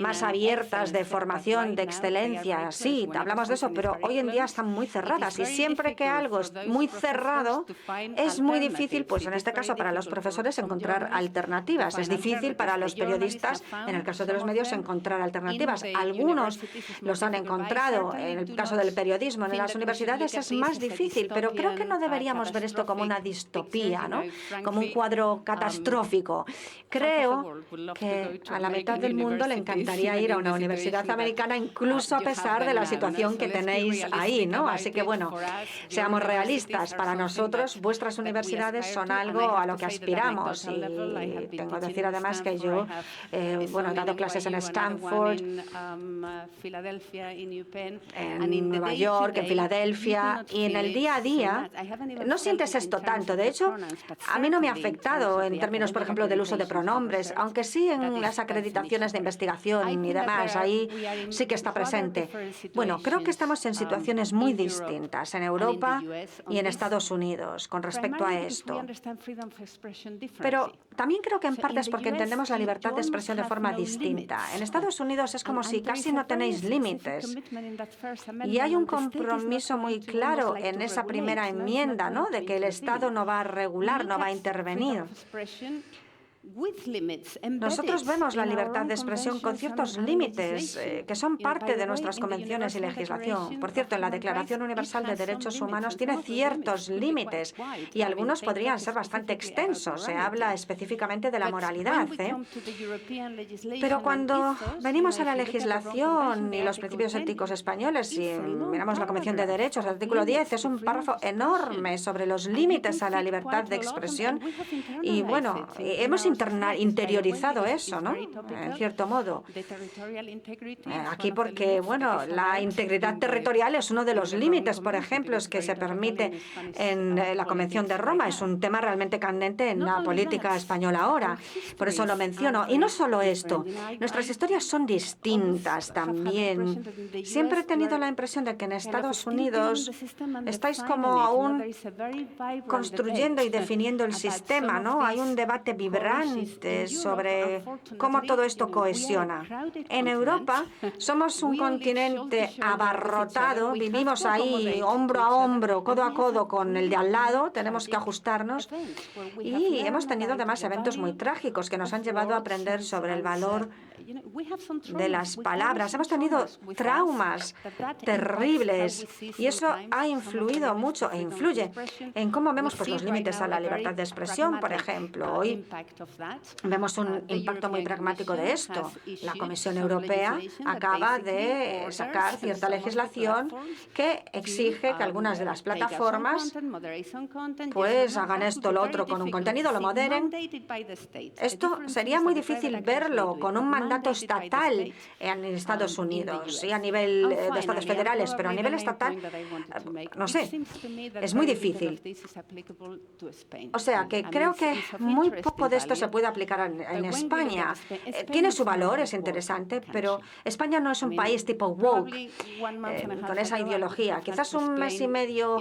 más abiertas de formación, de excelencia. Sí, hablamos de eso, pero hoy en día están muy cerradas y siempre que algo es muy cerrado, es muy difícil, pues en este caso para los profesores, encontrar alternativas. Es difícil para los periodistas, en el caso de los medios, encontrar alternativas. Algunos los han encontrado. En el caso del periodismo, en las universidades es más difícil, pero creo que no deberíamos ver esto como una distopía, ¿no? Como un cuadro catastrófico. Creo que a la mitad del mundo le encantaría ir a una universidad americana, incluso a pesar de la situación que tenéis ahí, ¿no? Así que, bueno, seamos realistas. Para nosotros, vuestras universidades son algo a lo que aspiramos. Y tengo que decir además que yo, bueno, he dado clases en Stanford, en Nueva York, en Filadelfia, y en el día a día no sientes esto tanto. De hecho, a mí no me ha afectado en términos, por ejemplo, del uso de pronombres, aunque sí en las acreditaciones de investigación y demás, ahí sí que está presente. Bueno, creo que estamos en situaciones muy distintas en Europa y en Estados Unidos con respecto a esto. Pero también creo que en parte es porque entendemos la libertad de expresión de forma distinta. En Estados Unidos es como si casi no tenéis límites. Y hay un compromiso muy claro en esa primera enmienda, ¿no?, de que el Estado no va a regular, no va a intervenir. Nosotros vemos la libertad de expresión con ciertos límites que son parte de nuestras convenciones y legislación. Por cierto, en la Declaración Universal de Derechos Humanos tiene ciertos límites y algunos podrían ser bastante extensos. Se habla específicamente de la moralidad. Pero cuando venimos a la legislación y los principios éticos españoles y miramos la Convención de Derechos, el artículo 10 es un párrafo enorme sobre los límites a la libertad de expresión y, bueno, hemos interiorizado eso, ¿no?, en cierto modo. Aquí porque, bueno, la integridad territorial es uno de los límites, por ejemplo, es que se permite en la Convención de Roma. Es un tema realmente candente en la política española ahora. Por eso lo menciono. Y no solo esto. Nuestras historias son distintas también. Siempre he tenido la impresión de que en Estados Unidos estáis como aún construyendo y definiendo el sistema, ¿no? Hay un debate vibrante sobre cómo todo esto cohesiona. En Europa somos un continente abarrotado, vivimos ahí hombro a hombro, codo a codo con el de al lado, tenemos que ajustarnos y hemos tenido además eventos muy trágicos que nos han llevado a aprender sobre el valor de las palabras. Hemos tenido traumas terribles y eso ha influido mucho e influye en cómo vemos, pues, los límites a la libertad de expresión. Por ejemplo, hoy vemos un impacto muy pragmático de esto. La Comisión Europea acaba de sacar cierta legislación que exige que algunas de las plataformas pues hagan esto o lo otro con un contenido, lo moderen. Esto sería muy difícil verlo con un mandato estatal en Estados Unidos y a nivel de estados federales, pero a nivel estatal, no sé, es muy difícil. O sea, que creo que muy poco de esto se puede aplicar en España. Tiene su valor, es interesante, pero España no es un país tipo woke, con esa ideología. Quizás un mes y medio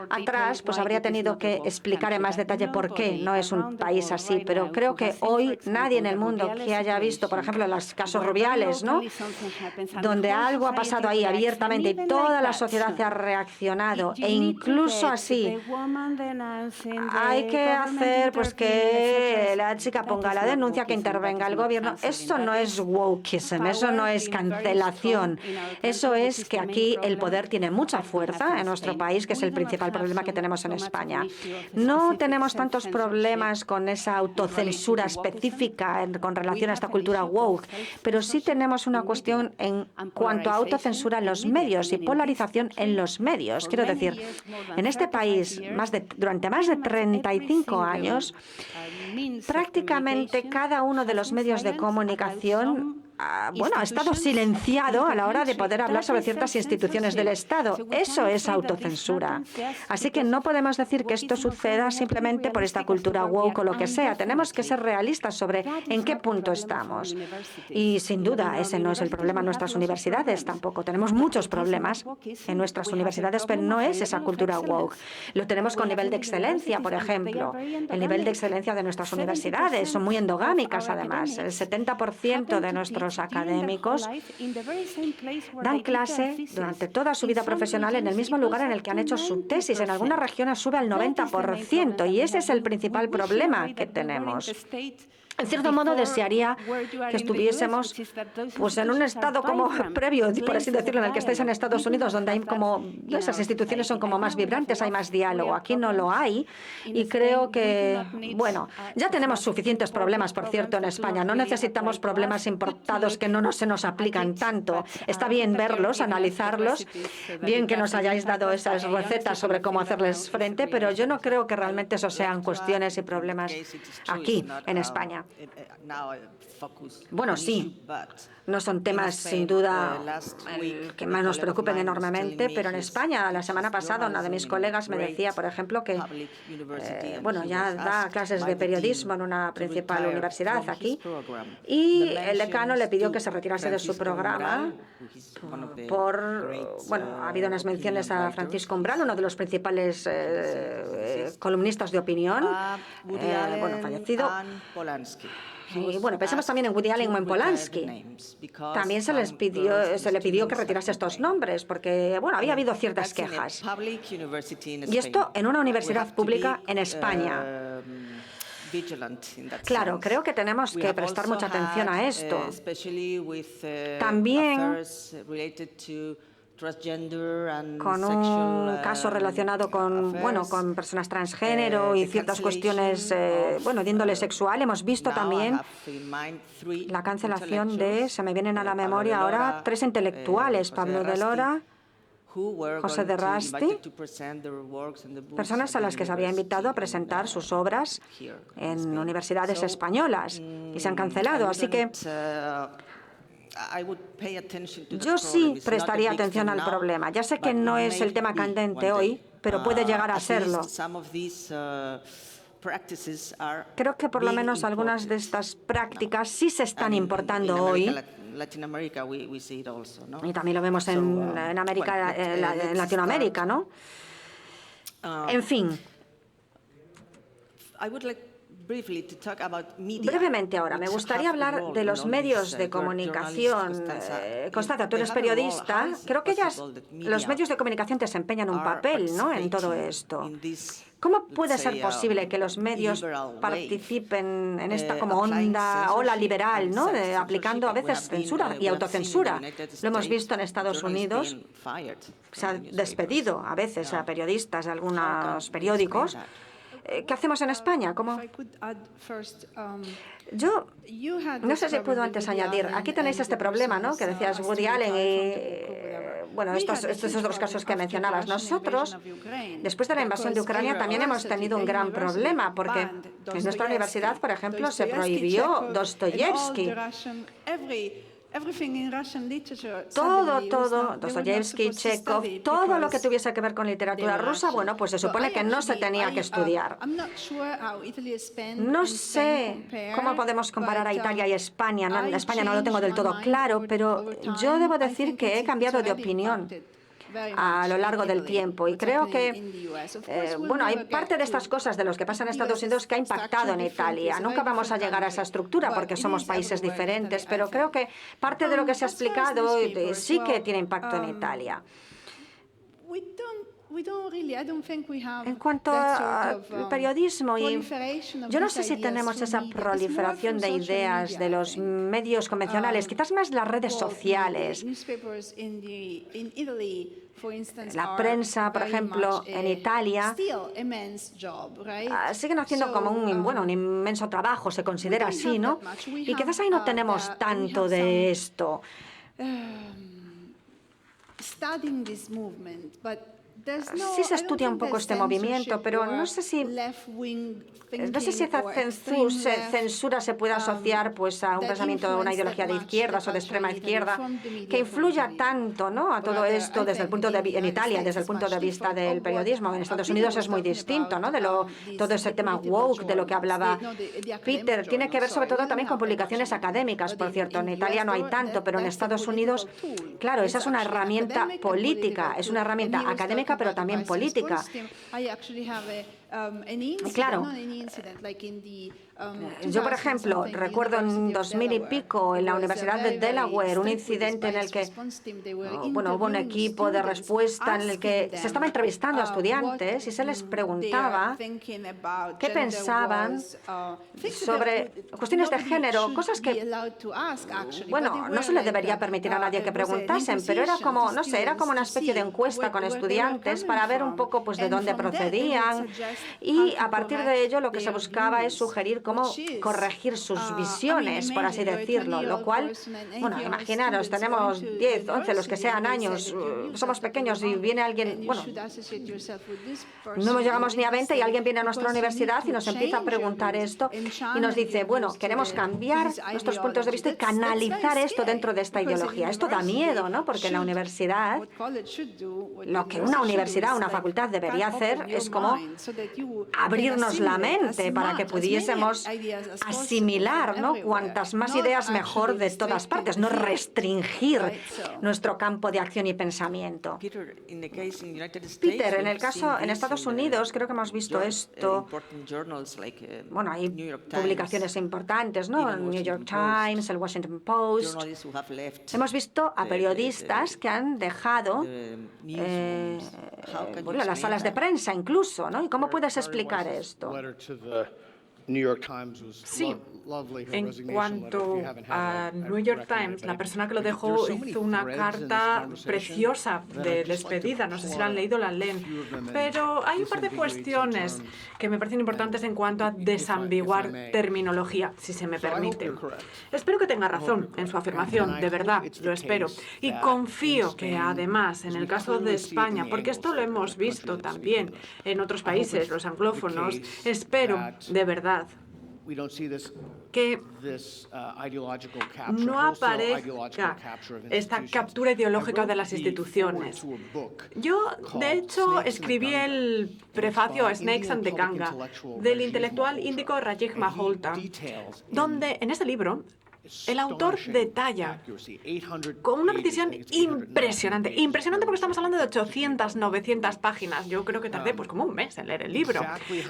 atrás pues habría tenido que explicar en más detalle por qué no es un país así, pero creo que hoy nadie en el mundo que haya visto, por ejemplo, los casos Rubiales, ¿no?, donde algo ha pasado ahí abiertamente y toda la sociedad ha reaccionado, e incluso así hay que hacer pues que el chica ponga la denuncia, que intervenga el gobierno. Esto no es wokeism, eso no es cancelación. Eso es que aquí el poder tiene mucha fuerza en nuestro país, que es el principal problema que tenemos en España. No tenemos tantos problemas con esa autocensura específica con relación a esta cultura woke, pero sí tenemos una cuestión en cuanto a autocensura en los medios y polarización en los medios. Quiero decir, en este país, durante más de 35 años, prácticamente cada uno de los medios de comunicación ha estado silenciado a la hora de poder hablar sobre ciertas instituciones del Estado. Eso es autocensura. Así que no podemos decir que esto suceda simplemente por esta cultura woke o lo que sea. Tenemos que ser realistas sobre en qué punto estamos. Y sin duda, ese no es el problema en nuestras universidades tampoco. Tenemos muchos problemas en nuestras universidades, pero no es esa cultura woke. Lo tenemos con nivel de excelencia, por ejemplo. El nivel de excelencia de nuestras universidades son muy endogámicas, además. El 70% de nuestros académicos dan clase durante toda su vida profesional en el mismo lugar en el que han hecho su tesis. En algunas regiones sube al 90%, y ese es el principal problema que tenemos. En cierto modo, desearía que estuviésemos en un estado como previo, por así decirlo, en el que estáis en Estados Unidos, donde hay esas instituciones son como más vibrantes, hay más diálogo. Aquí no lo hay, y creo que, ya tenemos suficientes problemas, por cierto, en España. No necesitamos problemas importados que no se nos aplican tanto. Está bien verlos, analizarlos, bien que nos hayáis dado esas recetas sobre cómo hacerles frente, pero yo no creo que realmente eso sean cuestiones y problemas aquí, en España. Bueno, sí, no son temas sin duda que más nos preocupen enormemente, pero en España, la semana pasada, una de mis colegas me decía, por ejemplo, que ya da clases de periodismo en una principal universidad aquí, y el decano le pidió que se retirase de su programa ha habido unas menciones a Francisco Umbral, uno de los principales columnistas de opinión, fallecido. Y pensemos también en Woody Allen o en Polanski. También se le pidió que retirase estos nombres porque, había habido ciertas quejas. Y esto en una universidad pública en España. Claro, creo que tenemos que prestar mucha atención a esto. También con un caso relacionado con personas transgénero y ciertas cuestiones de índole sexual. Hemos visto también la cancelación se me vienen a la memoria ahora 3 intelectuales: Pablo de Lora, José de Rasti, personas a las que se había invitado a presentar sus obras en universidades españolas y se han cancelado. Así que yo sí prestaría atención al problema. Ya sé que no es el tema candente hoy, pero puede llegar a serlo. Creo que por lo menos algunas de estas prácticas sí se están importando hoy. Y también lo vemos en Latinoamérica, ¿no? En fin. Brevemente ahora, me gustaría hablar de los medios de comunicación. Constanza, tú eres periodista. Creo que los medios de comunicación desempeñan un papel, ¿no?, en todo esto. ¿Cómo puede ser posible que los medios participen en esta como ola liberal, ¿no?, aplicando a veces censura y autocensura? Lo hemos visto en Estados Unidos. Se ha despedido a veces a periodistas de algunos periódicos. ¿Qué hacemos en España? Yo no sé si puedo antes añadir. Aquí tenéis este problema, ¿no?, que decías Woody Allen y estos otros casos que mencionabas. Nosotros, después de la invasión de Ucrania, también hemos tenido un gran problema porque en nuestra universidad, por ejemplo, se prohibió Dostoyevsky. Todo, Dostoyevsky, Chekhov, todo lo que tuviese que ver con literatura rusa, pues se supone que no se tenía que estudiar. No sé cómo podemos comparar a Italia y España. España no lo tengo del todo claro, pero yo debo decir que he cambiado de opinión a lo largo del tiempo, y creo que hay parte de estas cosas de los que pasan en Estados Unidos que ha impactado en Italia. Nunca vamos a llegar a esa estructura porque somos países diferentes, pero creo que parte de lo que se ha explicado sí que tiene impacto en Italia. En cuanto al periodismo, yo no sé si tenemos esa proliferación de ideas de los medios convencionales, quizás más las redes sociales. La prensa, por ejemplo, en Italia, siguen haciendo como un inmenso trabajo, se considera así, ¿no? Y quizás ahí no tenemos tanto de esto. Sí se estudia un poco este movimiento, pero no sé si esa censura se puede asociar pues, a un pensamiento, a una ideología de izquierdas o de extrema izquierda, que influya tanto, ¿no?, a todo esto desde el punto de vista en Italia, desde el punto de vista del periodismo. En Estados Unidos es muy distinto, ¿no?, de todo ese tema woke de lo que hablaba Peter. Tiene que ver sobre todo también con publicaciones académicas, por cierto. En Italia no hay tanto, pero en Estados Unidos, claro, esa es una herramienta política, es una herramienta académica, pero también política. Claro, yo, por ejemplo, recuerdo en 2000 y pico en la Universidad de Delaware un incidente en el que hubo un equipo de respuesta en el que se estaba entrevistando a estudiantes y se les preguntaba qué pensaban sobre cuestiones de género, cosas que, no se le debería permitir a nadie que preguntasen, pero era como, no sé, era como una especie de encuesta con estudiantes para ver un poco pues de dónde procedían, y a partir de ello lo que se buscaba es sugerir cómo corregir sus visiones, por así decirlo, lo cual, imaginaros, tenemos 10, 11, los que sean años, somos pequeños y viene alguien, no llegamos ni a 20 y alguien viene a nuestra universidad y nos empieza a preguntar esto y nos dice, queremos cambiar nuestros puntos de vista y canalizar esto dentro de esta ideología. Esto da miedo, ¿no?, porque en la universidad, lo que una universidad, una facultad debería hacer es como abrirnos la mente para que pudiésemos asimilar, ¿no?, cuantas más ideas mejor de todas partes, no restringir nuestro campo de acción y pensamiento. Peter, en el caso en Estados Unidos creo que hemos visto esto. Hay publicaciones importantes, ¿no?, el New York Times, el Washington Post. Hemos visto a periodistas que han dejado las salas de prensa incluso, ¿no? ¿Y cómo puedes explicar esto? Sí, en cuanto a New York Times, la persona que lo dejó hizo una carta preciosa de despedida. No sé si la han leído o la leen. Pero hay un par de cuestiones que me parecen importantes en cuanto a desambiguar terminología, si se me permite. Espero que tenga razón en su afirmación, de verdad, lo espero. Y confío que además, en el caso de España, porque esto lo hemos visto también en otros países, los anglófonos, espero, de verdad, que no aparezca esta captura ideológica de las instituciones. Yo, de hecho, escribí el prefacio a Snakes and the Ganga del intelectual índico Rajiv Malhotra, donde en ese libro el autor detalla con una precisión impresionante, porque estamos hablando de 800, 900 páginas. Yo creo que tardé como un mes en leer el libro,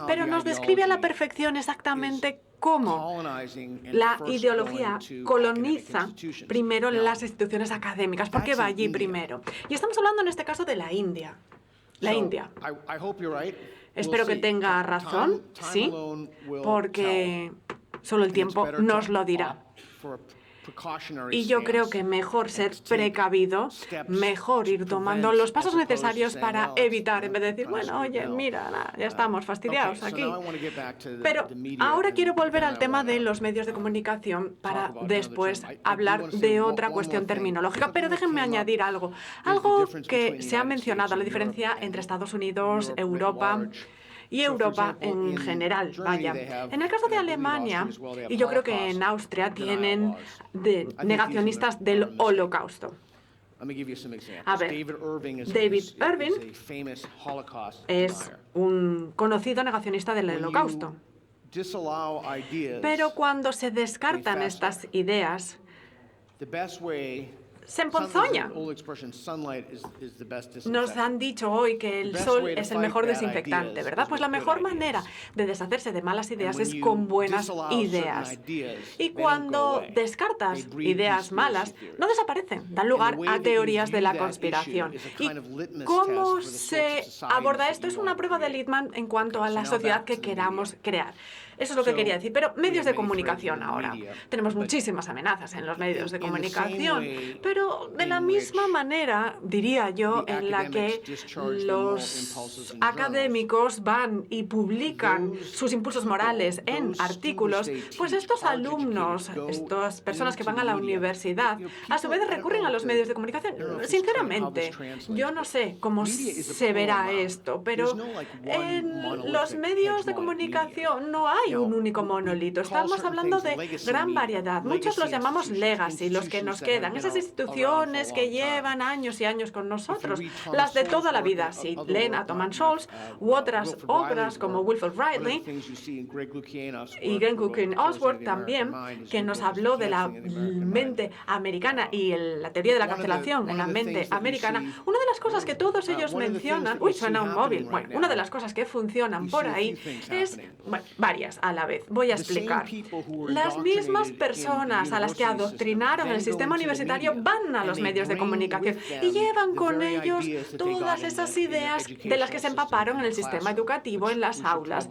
pero nos describe a la perfección exactamente cómo la ideología coloniza primero las instituciones académicas, porque va allí primero. Y estamos hablando en este caso de la India. La India. Espero que tenga razón, sí, porque solo el tiempo nos lo dirá. Y yo creo que mejor ser precavido, mejor ir tomando los pasos necesarios para evitar, en vez de decir, oye, mira, ya estamos fastidiados aquí. Pero ahora quiero volver al tema de los medios de comunicación para después hablar de otra cuestión terminológica. Pero déjenme añadir algo que se ha mencionado, la diferencia entre Estados Unidos, Europa y Europa en general, vaya. En el caso de Alemania, y yo creo que en Austria, tienen negacionistas del Holocausto. A ver, David Irving es un conocido negacionista del Holocausto. Pero cuando se descartan estas ideas, se emponzoña. Nos han dicho hoy que el sol es el mejor desinfectante, ¿verdad? Pues la mejor manera de deshacerse de malas ideas es con buenas ideas. Y cuando descartas ideas malas, no desaparecen, dan lugar a teorías de la conspiración. ¿Y cómo se aborda esto? Es una prueba de Littman en cuanto a la sociedad que queramos crear. Eso es lo que quería decir. Pero medios de comunicación ahora. Tenemos muchísimas amenazas en los medios de comunicación. Pero de la misma manera, diría yo, en la que los académicos van y publican sus impulsos morales en artículos, pues estos alumnos, estas personas que van a la universidad, a su vez recurren a los medios de comunicación. Sinceramente, yo no sé cómo se verá esto, pero en los medios de comunicación no hay un único monolito. Estamos hablando de gran variedad. Muchos los llamamos legacy, los que nos quedan, esas instituciones que llevan años y años con nosotros, las de toda la vida. Si leen a Thomas Scholz u otras obras como Wilford Brimley y Greg Luckie Oswald también, que nos habló de la mente americana y la teoría de la cancelación en la mente americana, una de las cosas que todos ellos mencionan, suena un móvil, bueno, una de las cosas que funcionan por ahí es, bueno, varias a la vez. Voy a explicar. Las mismas personas a las que adoctrinaron el sistema universitario van a los medios de comunicación y llevan con ellos todas esas ideas de las que se empaparon en el sistema educativo en las aulas,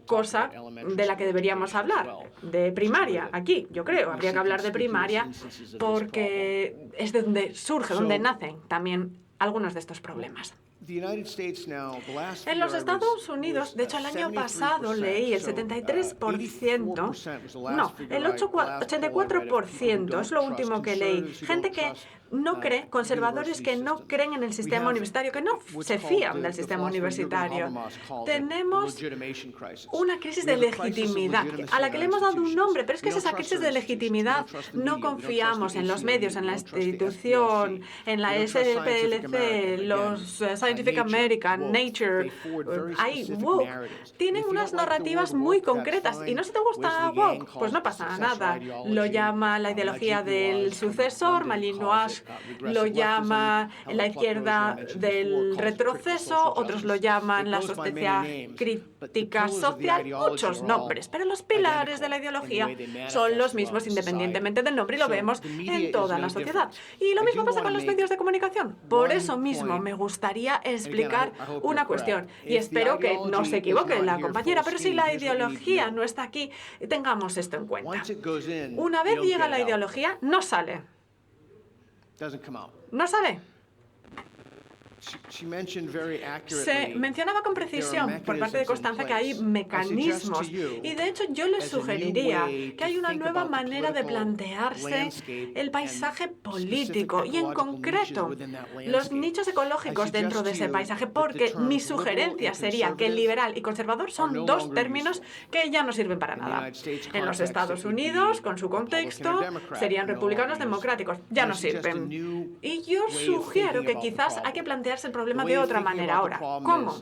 cosa de la que deberíamos hablar, de primaria, aquí, yo creo, habría que hablar de primaria porque es de donde surge, donde nacen también algunos de estos problemas. En los Estados Unidos, de hecho, el año pasado leí el 73%, no, el 84%, es lo último que leí. Gente que no cree, conservadores que no creen en el sistema universitario, que no se fían del sistema universitario. Tenemos una crisis de legitimidad, a la que le hemos dado un nombre, pero es que es esa crisis de legitimidad. No confiamos en los medios, en la institución, en la SPLC, los Scientific American, Nature, ahí, woke, tienen unas narrativas muy concretas. Y no si te gusta woke, pues no pasa nada. Lo llama la ideología del sucesor, Malinois lo llama la izquierda del retroceso, otros lo llaman la sociedad crítica social, muchos nombres, pero los pilares de la ideología son los mismos independientemente del nombre y lo vemos en toda la sociedad. Y lo mismo pasa con los medios de comunicación. Por eso mismo me gustaría explicar una cuestión y espero que no se equivoque la compañera, pero si la ideología no está aquí, tengamos esto en cuenta. Una vez llega la ideología, no sale. No sale. Se mencionaba con precisión por parte de Constanza que hay mecanismos y de hecho yo les sugeriría que hay una nueva manera de plantearse el paisaje político y en concreto los nichos ecológicos dentro de ese paisaje, porque mi sugerencia sería que liberal y conservador son dos términos que ya no sirven para nada. En los Estados Unidos, con su contexto, serían republicanos democráticos, ya no sirven. Y yo sugiero que quizás hay que plantear el problema de otra manera ahora. ¿Cómo?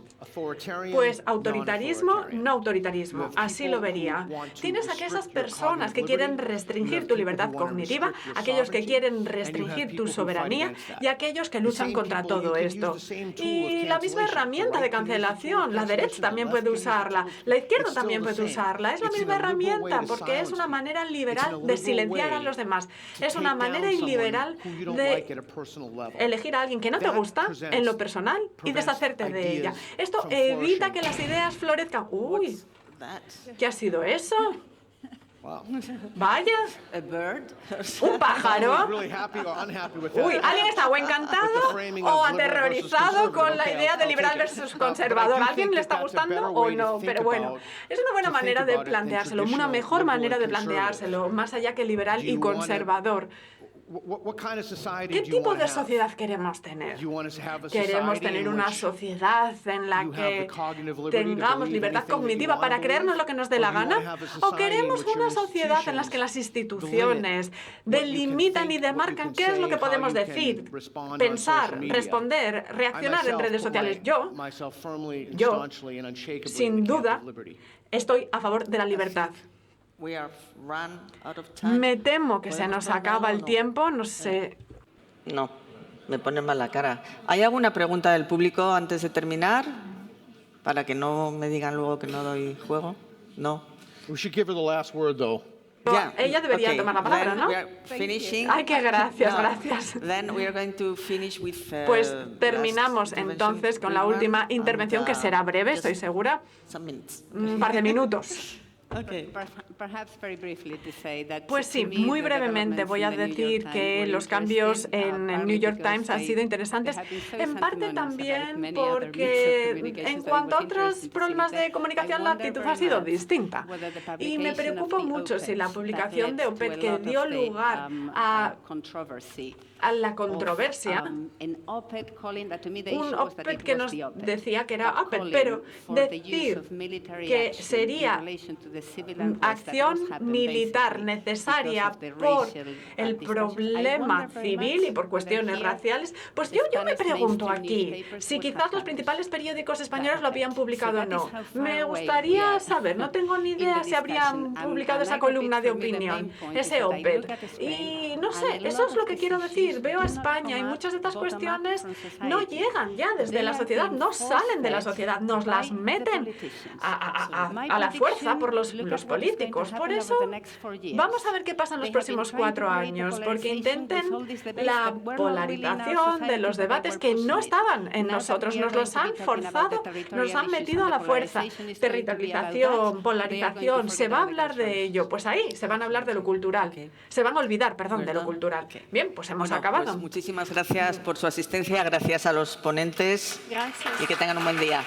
Pues autoritarismo, no autoritarismo. Así lo vería. Tienes a aquellas personas que quieren restringir tu libertad cognitiva, aquellos que quieren restringir tu soberanía y aquellos que luchan contra todo esto. Y la misma herramienta de cancelación, la derecha también puede usarla, la izquierda también puede usarla. Es la misma herramienta porque es una manera liberal de silenciar a los demás. Es una manera iliberal de elegir a alguien que no te gusta en lo personal y deshacerte de ella. Esto evita que las ideas florezcan. Uy, ¿qué ha sido eso? Vaya, un pájaro. Uy, ¿alguien está o encantado o aterrorizado con la idea de liberal versus conservador? ¿A alguien le está gustando o no? Pero bueno, es una buena manera de planteárselo, una mejor manera de planteárselo, más allá que liberal y conservador. ¿Qué tipo de sociedad queremos tener? ¿Queremos tener una sociedad en la que tengamos libertad cognitiva para creernos lo que nos dé la gana? ¿O queremos una sociedad en la que las instituciones delimitan y demarcan qué es lo que podemos decir, pensar, responder, reaccionar en redes sociales? Yo, sin duda, estoy a favor de la libertad. Me temo que se nos acaba el tiempo, no sé No, me pone mal la cara. ¿Hay alguna pregunta del público antes de terminar? Para que no me digan luego que no doy juego. No. We should give her the last word, though. Yeah. Ella debería Okay, tomar la palabra, then ¿no? we are finishing. Ay, qué gracias, No, gracias. Then we are going to finish with, Pues last terminamos intervention, entonces con la quick última one, intervención, que and, será breve, just estoy segura. some minutes. Un par de minutos. Okay. Pues sí, muy brevemente voy a decir que los cambios en el New York Times han sido interesantes, en parte también porque en cuanto a otros problemas de comunicación la actitud ha sido distinta. Y me preocupa mucho si la publicación de OPED, que dio lugar a la controversia, un OPED que nos decía que era OPED, pero decir que sería acción militar necesaria por el problema civil y por cuestiones raciales, pues yo me pregunto aquí si quizás los principales periódicos españoles lo habían publicado o no. Me gustaría saber, no tengo ni idea si habrían publicado esa columna de opinión, ese OPED. Y no sé, eso es lo que quiero decir. Veo a España y muchas de estas cuestiones no llegan ya desde la sociedad, no salen de la sociedad, nos las meten a la fuerza por los políticos. Por eso vamos a ver qué pasa en los próximos 4 años, porque intenten la polarización de los debates que no estaban en nosotros, nos los han forzado, nos han metido a la fuerza. Territorialización, polarización, ¿se va a hablar de ello? Pues ahí se van a hablar de lo cultural, se van a olvidar, perdón, de lo cultural. Bien, pues hemos acabado. Pues muchísimas gracias por su asistencia, gracias a los ponentes y que tengan un buen día.